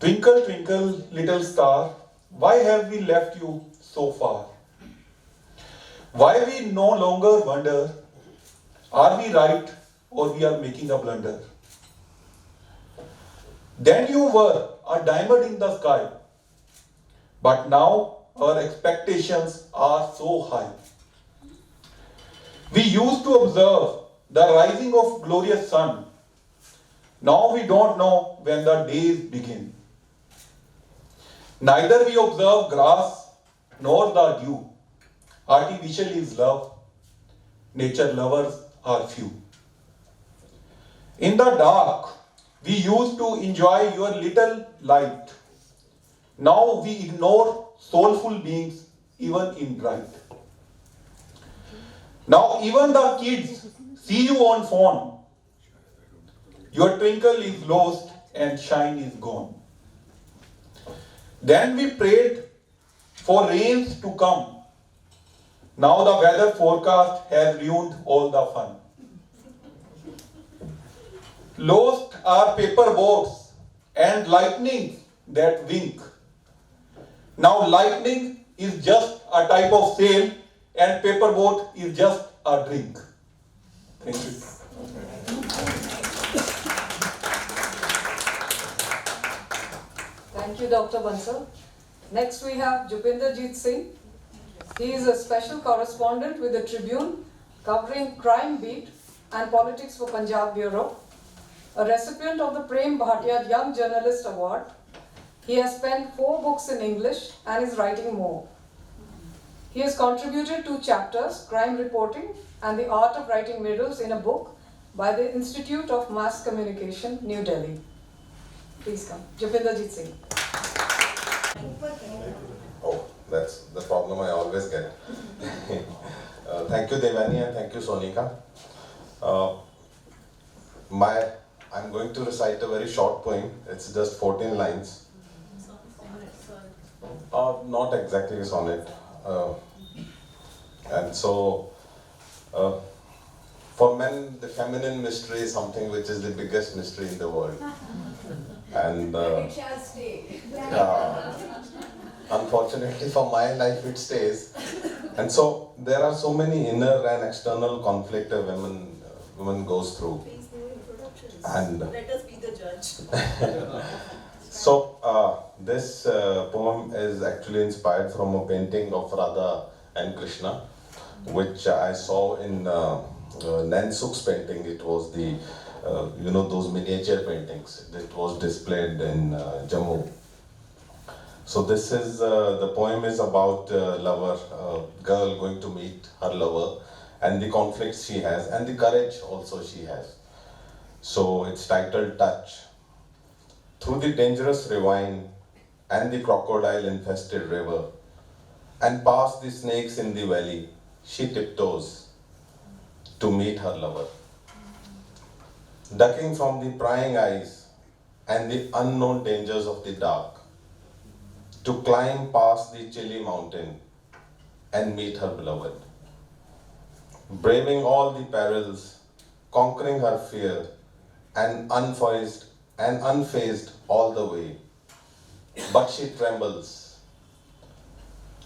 Twinkle, twinkle, little star, why have we left you so far? Why we no longer wonder, are we right or we are making a blunder? Then you were a diamond in the sky, but now our expectations are so high. We used to observe the rising of glorious sun. Now we don't know when the days begin. Neither we observe grass nor the dew. Artificial is love. Nature lovers are few. In the dark, we used to enjoy your little light. Now we ignore soulful beings even in bright. Now even the kids see you on phone. Your twinkle is lost and shine is gone. Then we prayed for rains to come. Now the weather forecast has ruined all the fun. Lost are paper boats and lightnings that wink. Now lightning is just a type of sail and paper boat is just a drink. Thank you. Thank you, Dr. Bansal. Next we have Jupinderjeet Singh. He is a special correspondent with the Tribune covering crime beat and politics for Punjab Bureau, a recipient of the Prem Bhatia Young Journalist Award, He has penned 4 books in English and is writing more. He has contributed 2 chapters, Crime Reporting and the Art of Writing Riddles in a book by the Institute of Mass Communication, New Delhi. Please come. Japinderjit Singh. Oh, that's the problem I always get. Thank you Devani and thank you Sonika. I'm going to recite a very short poem. It's just 14 lines. Not exactly a sonnet. And so, for men, the feminine mystery is something which is the biggest mystery in the world. And It shall stay. unfortunately for my life, it stays. And so, there are so many inner and external conflict a woman goes through. And let us be the judge. So, this poem is actually inspired from a painting of Radha and Krishna, which I saw in Nansuk's painting. It was the, those miniature paintings. It was displayed in Jammu. So this is, the poem is about a lover, a girl going to meet her lover, and the conflicts she has, and the courage also she has. So it's titled Touch. Through the dangerous ravine and the crocodile-infested river, and past the snakes in the valley, she tiptoes to meet her lover. Ducking from the prying eyes and the unknown dangers of the dark, to climb past the chilly mountain and meet her beloved. Braving all the perils, conquering her fear, and unfazed all the way. But she trembles.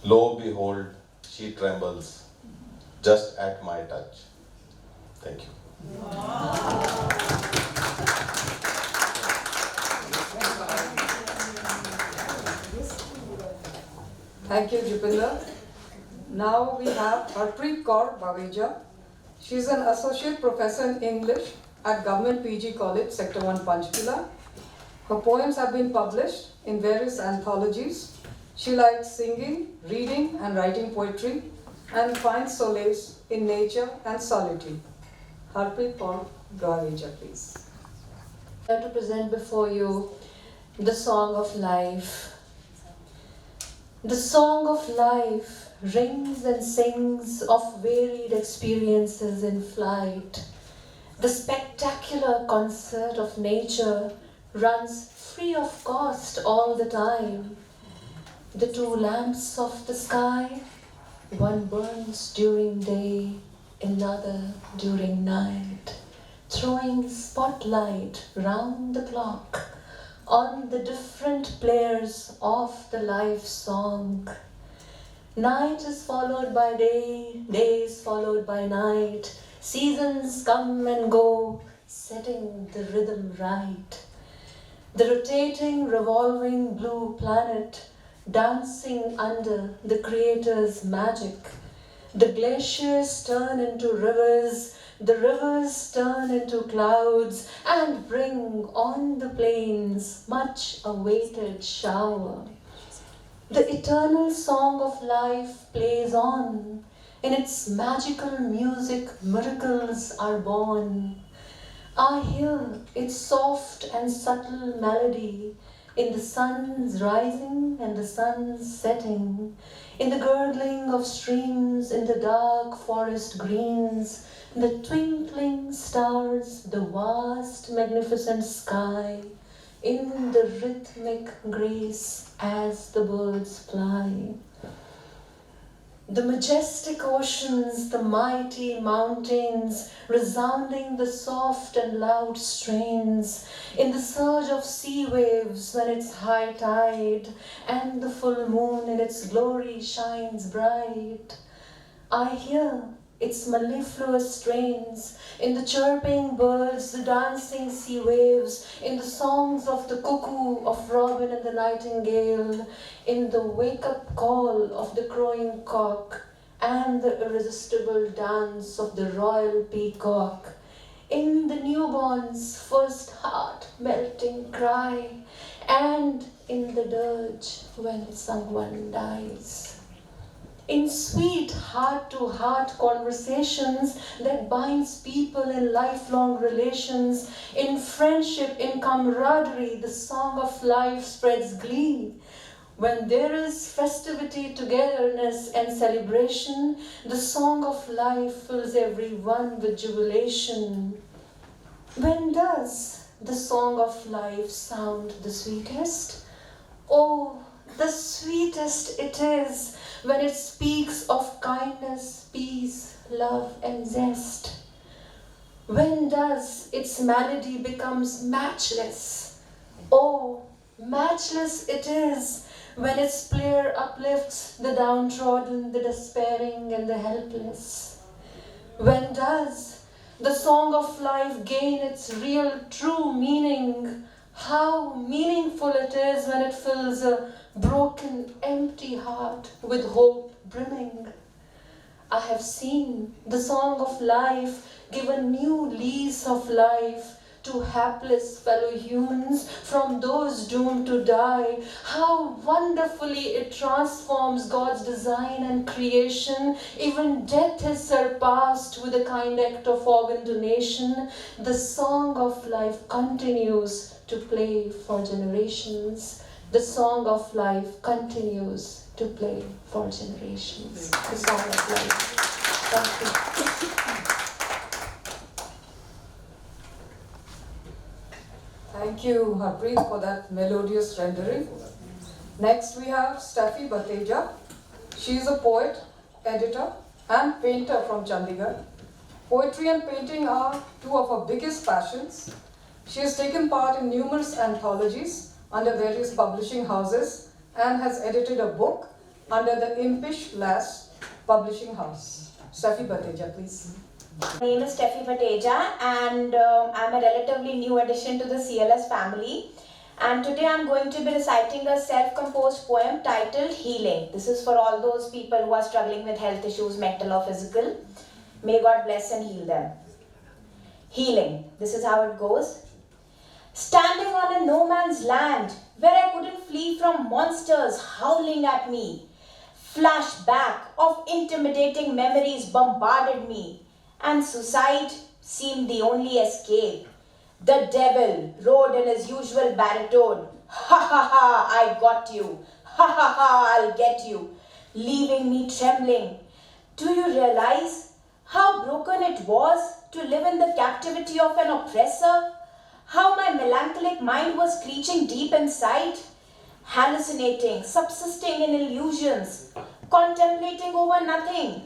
Lo, behold, she trembles just at my touch. Thank you. Thank you, Jupinder. Now we have Harpreet Kaur Baweja. She is an associate professor in English at Government PG College, Sector 1, Panchkula. Her poems have been published in various anthologies. She likes singing, reading and writing poetry and finds solace in nature and solitude. Harpreet Kaur Baweja, please. I have to present before you the Song of Life. The song of life rings and sings of varied experiences in flight. The spectacular concert of nature runs free of cost all the time. The 2 lamps of the sky, one burns during day, another during night, throwing spotlight round the clock on the different players of the life song. Night is followed by day, day is followed by night. Seasons come and go, setting the rhythm right. The rotating, revolving blue planet dancing under the Creator's magic. The glaciers turn into rivers, the rivers turn into clouds and bring on the plains much awaited shower. The eternal song of life plays on. In its magical music, miracles are born. I hear its soft and subtle melody in the sun's rising and the sun's setting, in the gurgling of streams, in the dark forest greens, the twinkling stars, the vast magnificent sky, in the rhythmic grace as the birds fly. The majestic oceans, the mighty mountains, resounding the soft and loud strains, in the surge of sea waves when it's high tide, and the full moon in its glory shines bright. I hear its mellifluous strains, in the chirping birds, the dancing sea waves, in the songs of the cuckoo, of robin and the nightingale, in the wake-up call of the crowing cock, and the irresistible dance of the royal peacock, in the newborn's first heart-melting cry, and in the dirge when someone dies. In sweet heart-to-heart conversations that binds people in lifelong relations, in friendship, in camaraderie, the song of life spreads glee. When there is festivity, togetherness, and celebration, the song of life fills everyone with jubilation. When does the song of life sound the sweetest? Oh, the sweetest it is when it speaks of kindness, peace, love, and zest. When does its melody becomes matchless? Oh, matchless it is when its player uplifts the downtrodden, the despairing, and the helpless. When does the song of life gain its real, true meaning? How meaningful it is when it fills a broken, empty heart with hope brimming. I have seen the song of life give a new lease of life to hapless fellow humans from those doomed to die. How wonderfully it transforms God's design and creation. Even death is surpassed with a kind act of organ donation. The song of life continues to play for generations. The song of life continues to play for generations. The song of life. Thank you. Thank you, Harpreet, for that melodious rendering. Next we have Steffi Bateja. She is a poet, editor, and painter from Chandigarh. Poetry and painting are two of her biggest passions. She has taken part in numerous anthologies under various publishing houses and has edited a book under the Impish Lass Publishing House. Steffi Bateja, please. My name is Steffi Bateja and I'm a relatively new addition to the CLS family. And today I'm going to be reciting a self-composed poem titled Healing. This is for all those people who are struggling with health issues, mental or physical. May God bless and heal them. Healing. This is how it goes. Standing on a no man's land where I couldn't flee from monsters howling at me. Flashback of intimidating memories bombarded me. And suicide seemed the only escape. The devil roared in his usual baritone. Ha ha ha, I got you. Ha ha ha, I'll get you. Leaving me trembling. Do you realize how broken it was to live in the captivity of an oppressor? How my melancholic mind was screeching deep inside? Hallucinating, subsisting in illusions, contemplating over nothing.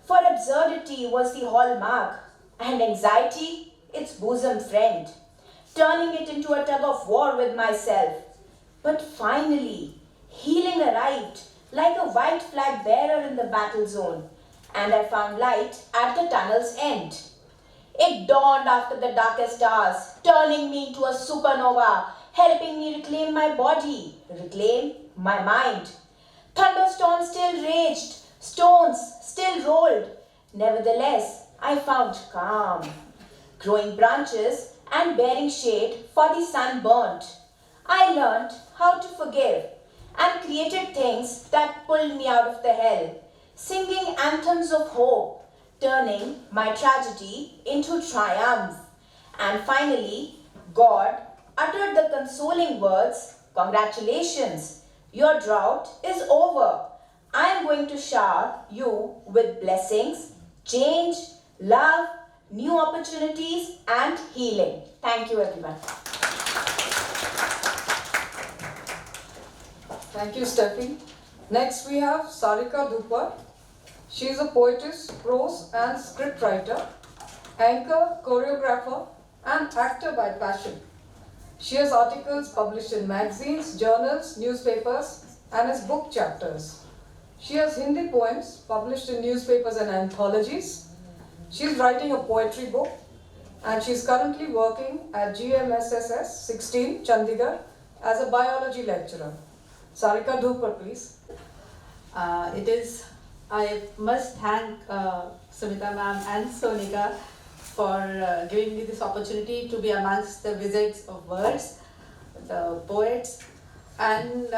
For absurdity was the hallmark, and anxiety its bosom friend, turning it into a tug of war with myself. But finally, healing arrived like a white flag bearer in the battle zone, and I found light at the tunnel's end. It dawned after the darkest hours, turning me into a supernova, helping me reclaim my body, reclaim my mind. Thunderstorms still raged, stones still rolled. Nevertheless, I found calm, growing branches and bearing shade for the sunburnt. I learned how to forgive and created things that pulled me out of the hell, singing anthems of hope, turning my tragedy into triumph. And finally, God uttered the consoling words, "Congratulations, your drought is over. I am going to shower you with blessings, change, love, new opportunities, and healing." Thank you, everyone. Thank you, Steffi. Next we have Sarika Dupar. She is a poetess, prose and scriptwriter, anchor, choreographer, and actor by passion. She has articles published in magazines, journals, newspapers, and has book chapters. She has Hindi poems published in newspapers and anthologies. She is writing a poetry book, and she is currently working at GMSSS 16, Chandigarh, as a biology lecturer. Sarika Dupar, please. I must thank Sumita ma'am and Sonika for giving me this opportunity to be amongst the wizards of words, the poets. And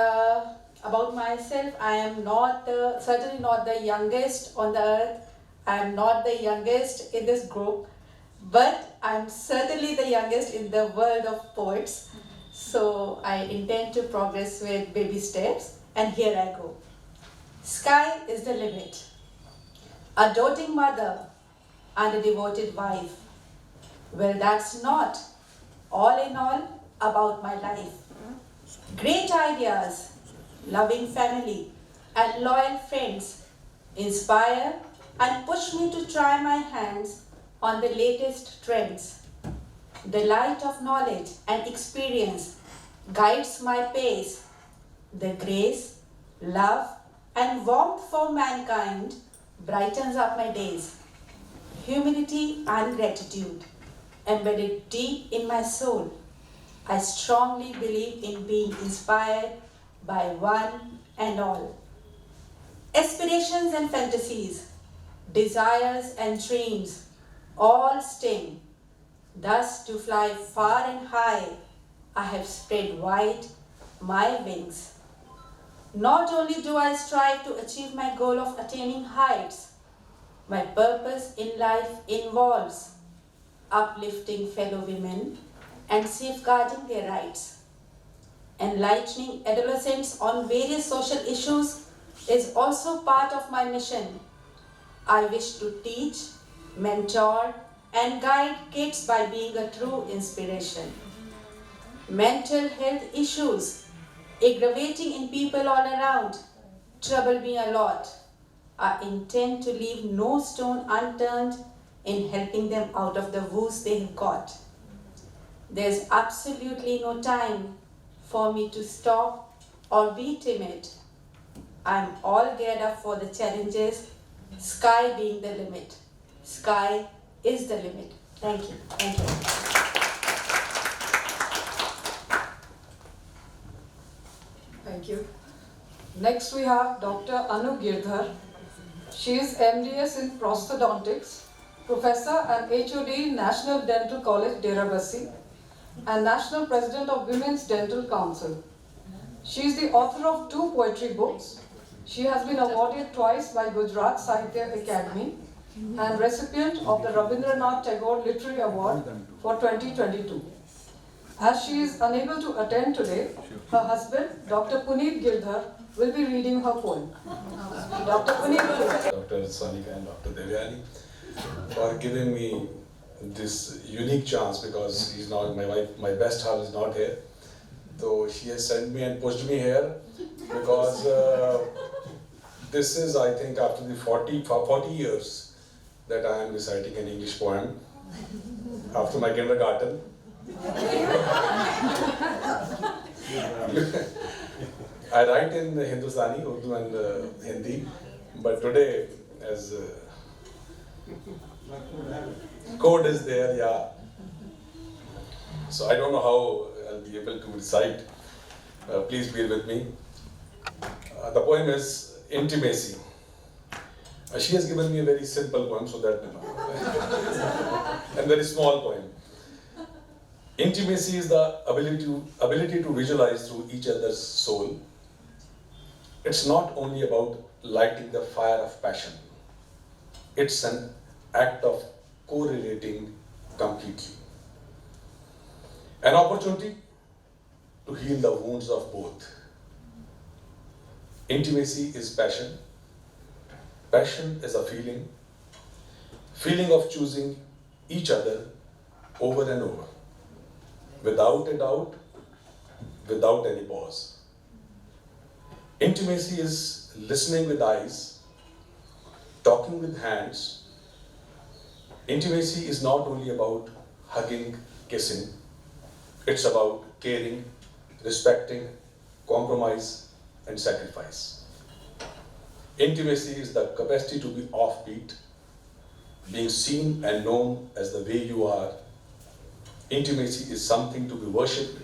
about myself, I am not certainly not the youngest on the earth. I am not the youngest in this group, but I am certainly the youngest in the world of poets. So I intend to progress with baby steps, and here I go. Sky is the limit. A doting mother and a devoted wife. Well, that's not all in all about my life. Great ideas, loving family, and loyal friends inspire and push me to try my hands on the latest trends. The light of knowledge and experience guides my pace. The grace, love, and warmth for mankind brightens up my days. Humility and gratitude embedded deep in my soul. I strongly believe in being inspired by one and all. Aspirations and fantasies, desires and dreams, all sting. Thus to fly far and high, I have spread wide my wings. Not only do I strive to achieve my goal of attaining heights, my purpose in life involves uplifting fellow women and safeguarding their rights. Enlightening adolescents on various social issues is also part of my mission. I wish to teach, mentor, and guide kids by being a true inspiration. Mental health issues aggravating in people all around trouble me a lot. I intend to leave no stone unturned in helping them out of the woes they have got. There's absolutely no time for me to stop or be timid. I'm all geared up for the challenges, sky being the limit. Sky is the limit. Thank you. Thank you. Thank you. Next we have Dr. Anu Girdhar. She is MDS in Prosthodontics, Professor and HOD National Dental College, Derabasi, and National President of Women's Dental Council. She is the author of 2 poetry books. She has been awarded twice by Gujarat Sahitya Academy and recipient of the Rabindranath Tagore Literary Award for 2022. As she is unable to attend today, her husband, Dr. Puneet Girdhar, will be reading her poem. Dr. Puneet Girdhar. Dr. Sonika and Dr. Devyani for giving me this unique chance, because he's not my wife, my best half is not here. So she has sent me and pushed me here because this is, I think, after the 40 years that I am reciting an English poem after my kindergarten. I write in Hindustani, Urdu and Hindi, but today as code is there, yeah. So I don't know how I'll be able to recite. Please bear with me. The poem is Intimacy. She has given me a very simple poem, so that and very small poem. Intimacy is the ability to visualize through each other's soul. It's not only about lighting the fire of passion. It's an act of correlating completely. An opportunity to heal the wounds of both. Intimacy is passion. Passion is a feeling of choosing each other over and over, without a doubt, without any pause. Intimacy is listening with eyes, talking with hands. Intimacy is not only about hugging, kissing. It's about caring, respecting, compromise, and sacrifice. Intimacy is the capacity to be offbeat, being seen and known as the way you are. Intimacy is something to be worshipped.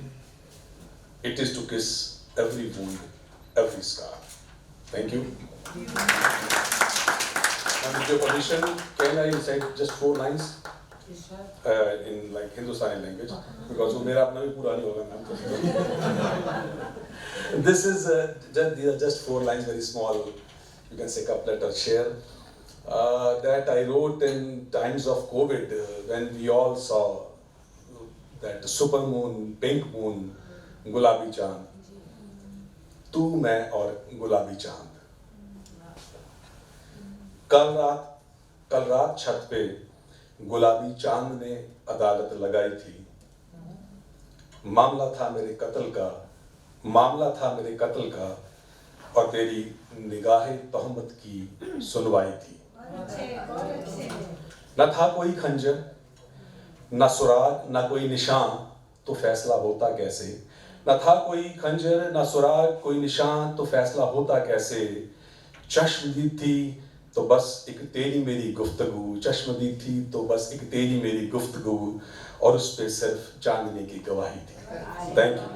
It is to kiss every wound, every scar. Thank you. And with your permission, can I recite just 4 lines? in like Hindustani language, because वो मेरा अपना भी पूरा नहीं होगा नाम. This is just 4 lines, very small. You can say couplet or share. That I wrote in times of COVID, when we all saw that super moon, pink moon, gulabi chand. तू मैं और गुलाबी चांद. कल रात छत पे गुलाबी चांद ने अदालत लगाई थी. मामला था मेरे कत्ल का और तेरी निगाहे तहमत की सुनवाई थी. न था कोई खंजर, न सुराग, न कोई निशान, तो फैसला होता कैसे. न था कोई खंजर, न सुराग, कोई निशान, तो फैसला होता कैसे. चश्मदीद थी तो बस एक तेरी मेरी गुफ्तगू, चश्मदीद थी तो बस एक तेरी मेरी गुफ्तगू, और उस पे सिर्फ चांदनी की गवाही थी. Thank you.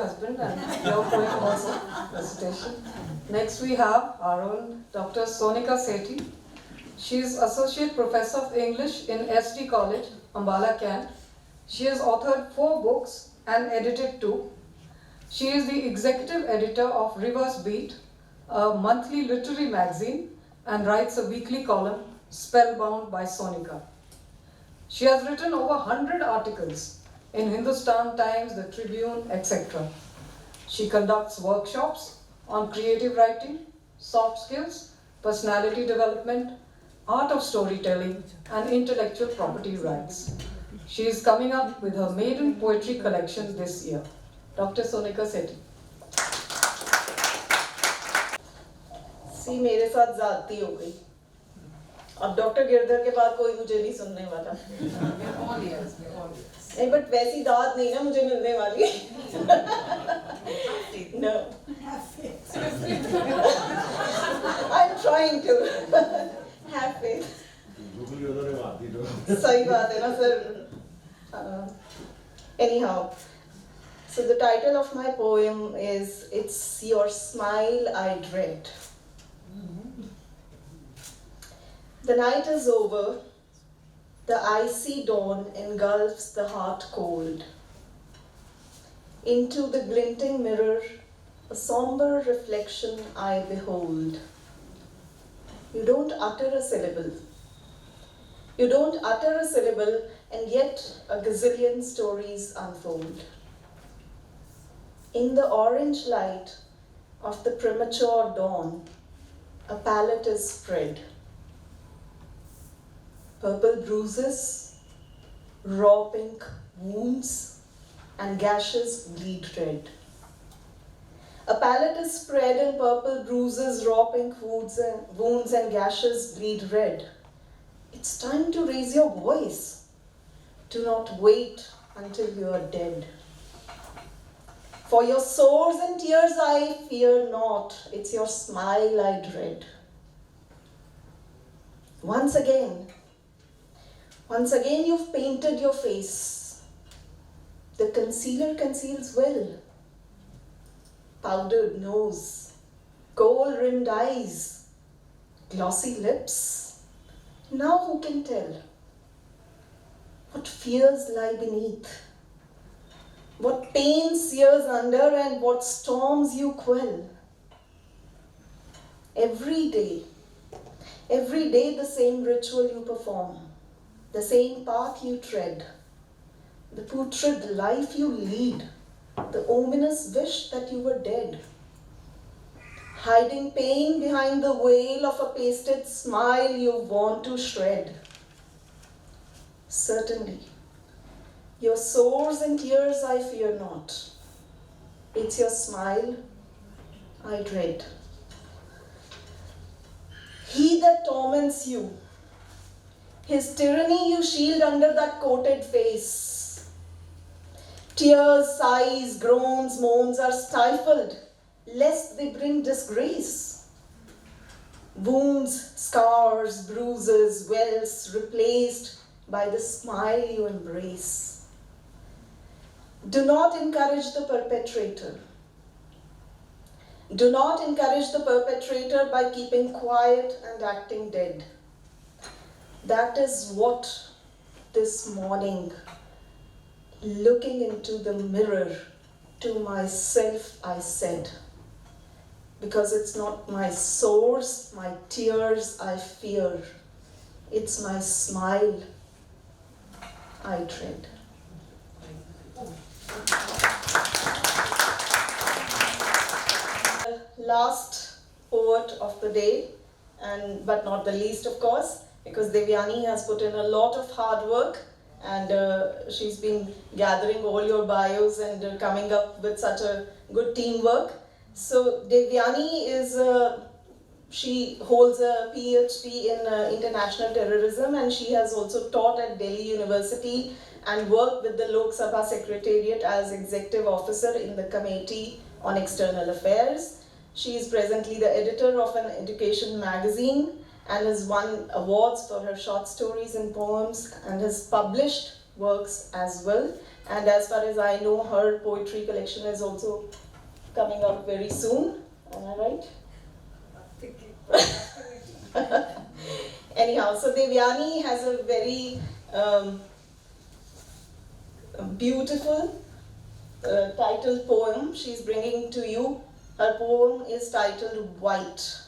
Husband and your poem also, recitation. Next we have our own Dr. Sonika Sethi. She is Associate Professor of English in SD College, Ambala, Kent. She has authored 4 books and edited 2. She is the executive editor of Reverse Beat, a monthly literary magazine, and writes a weekly column, Spellbound by Sonika. She has written over 100 articles in Hindustan Times, The Tribune, etc. She conducts workshops on creative writing, soft skills, personality development, art of storytelling, and intellectual property rights. She is coming up with her maiden poetry collection this year. Dr. Sonika Sethi. सी मेरे साथ जाती हो गई. अब doctor Girdhar के बाद कोई मुझे नहीं सुनने वाला. नहीं, बट वैसी दाद नहीं ना मुझे मिलने वाली. No. I'm trying to have faith. सही बात है ना sir. Anyhow, so the title of my poem is "It's Your Smile I Dread." The night is over. The icy dawn engulfs the heart cold. Into the glinting mirror, a somber reflection I behold. You don't utter a syllable. You don't utter a syllable, and yet a gazillion stories unfold. In the orange light of the premature dawn, a palette is spread. Purple bruises, raw pink wounds, and gashes bleed red. A palette is spread and purple bruises, raw pink wounds and gashes bleed red. It's time to raise your voice. Do not wait until you are dead. For your sores and tears I fear not. It's your smile I dread. Once again you've painted your face. The concealer conceals well. Powdered nose, gold-rimmed eyes, glossy lips. Now who can tell what fears lie beneath? What pain sears under and what storms you quell? Every day the same ritual you perform, the same path you tread, the putrid life you lead, the ominous wish that you were dead. Hiding pain behind the veil of a pasted smile you want to shred. Certainly, your sores and tears I fear not. It's your smile I dread. He that torments you, his tyranny you shield under that coated face. Tears, sighs, groans, moans are stifled, lest they bring disgrace. Wounds, scars, bruises, welts replaced by the smile you embrace. Do not encourage the perpetrator. Do not encourage the perpetrator by keeping quiet and acting dead. That is what this morning, looking into the mirror, to myself I said, because it's not my source, my tears I fear, it's my smile I dread. Last poet of the day, and but not the least of course, because Devyani has put in a lot of hard work, and she's been gathering all your bios and coming up with such a good teamwork. So Devyani is she holds a PhD in international terrorism, and she has also taught at Delhi University and worked with the Lok Sabha Secretariat as executive officer in the Committee on External Affairs. She is presently the editor of an education magazine and has won awards for her short stories and poems, and has published works as well. And as far as I know, her poetry collection is also coming out very soon. Am I right? Anyhow, so Devyani has a very beautiful titled poem she's bringing to you. Her poem is titled White.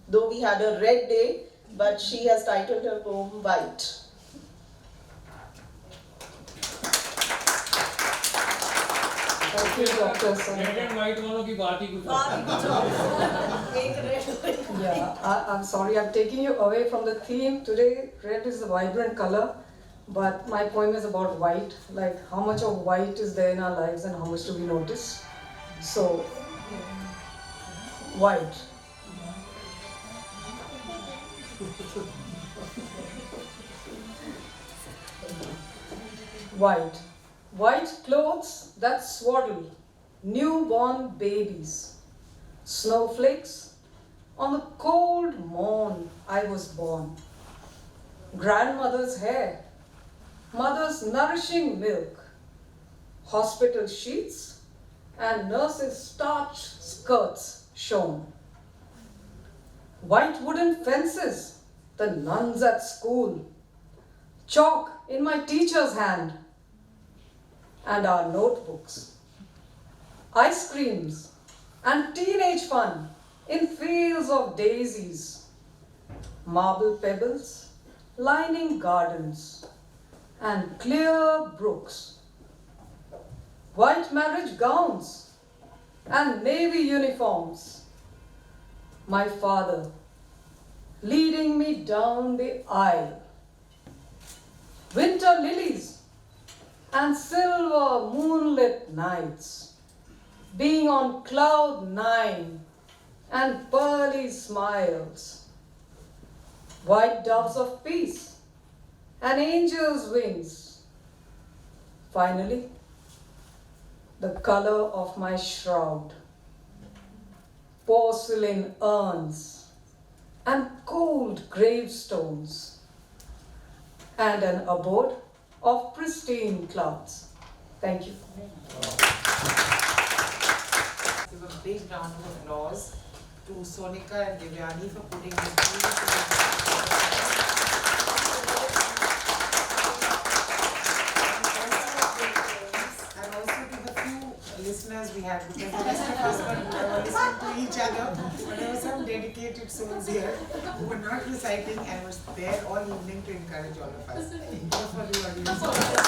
Though we had a red day, but she has titled her poem White. Thank you, Dr. Red and white वालों की बात ही कुछ और। Yeah, I'm sorry, I'm taking you away from the theme. Today, red is a vibrant color, but my poem is about white, like how much of white is there in our lives and how much do we notice. So, white. White. White clothes that swaddle newborn babies. Snowflakes on the cold morn I was born. Grandmother's hair, mother's nourishing milk, hospital sheets and nurses' starched skirts shone. White wooden fences, the nuns at school, chalk in my teacher's hand, and our notebooks, ice creams and teenage fun in fields of daisies, marble pebbles lining gardens and clear brooks, white marriage gowns and navy uniforms, my father leading me down the aisle, winter lilies and silver moonlit nights, being on cloud 9 and pearly smiles, white doves of peace and angels' wings. Finally, the color of my shroud, porcelain urns and cold gravestones, and an abode of pristine clouds. Thank you. Give a big round of applause to Sonika and Devyani for putting this beautiful and also to the few listeners we had, because the rest of us were listening to each other, but there were some dedicated souls here who were not reciting and were there all evening to encourage all of us. Here for the audience.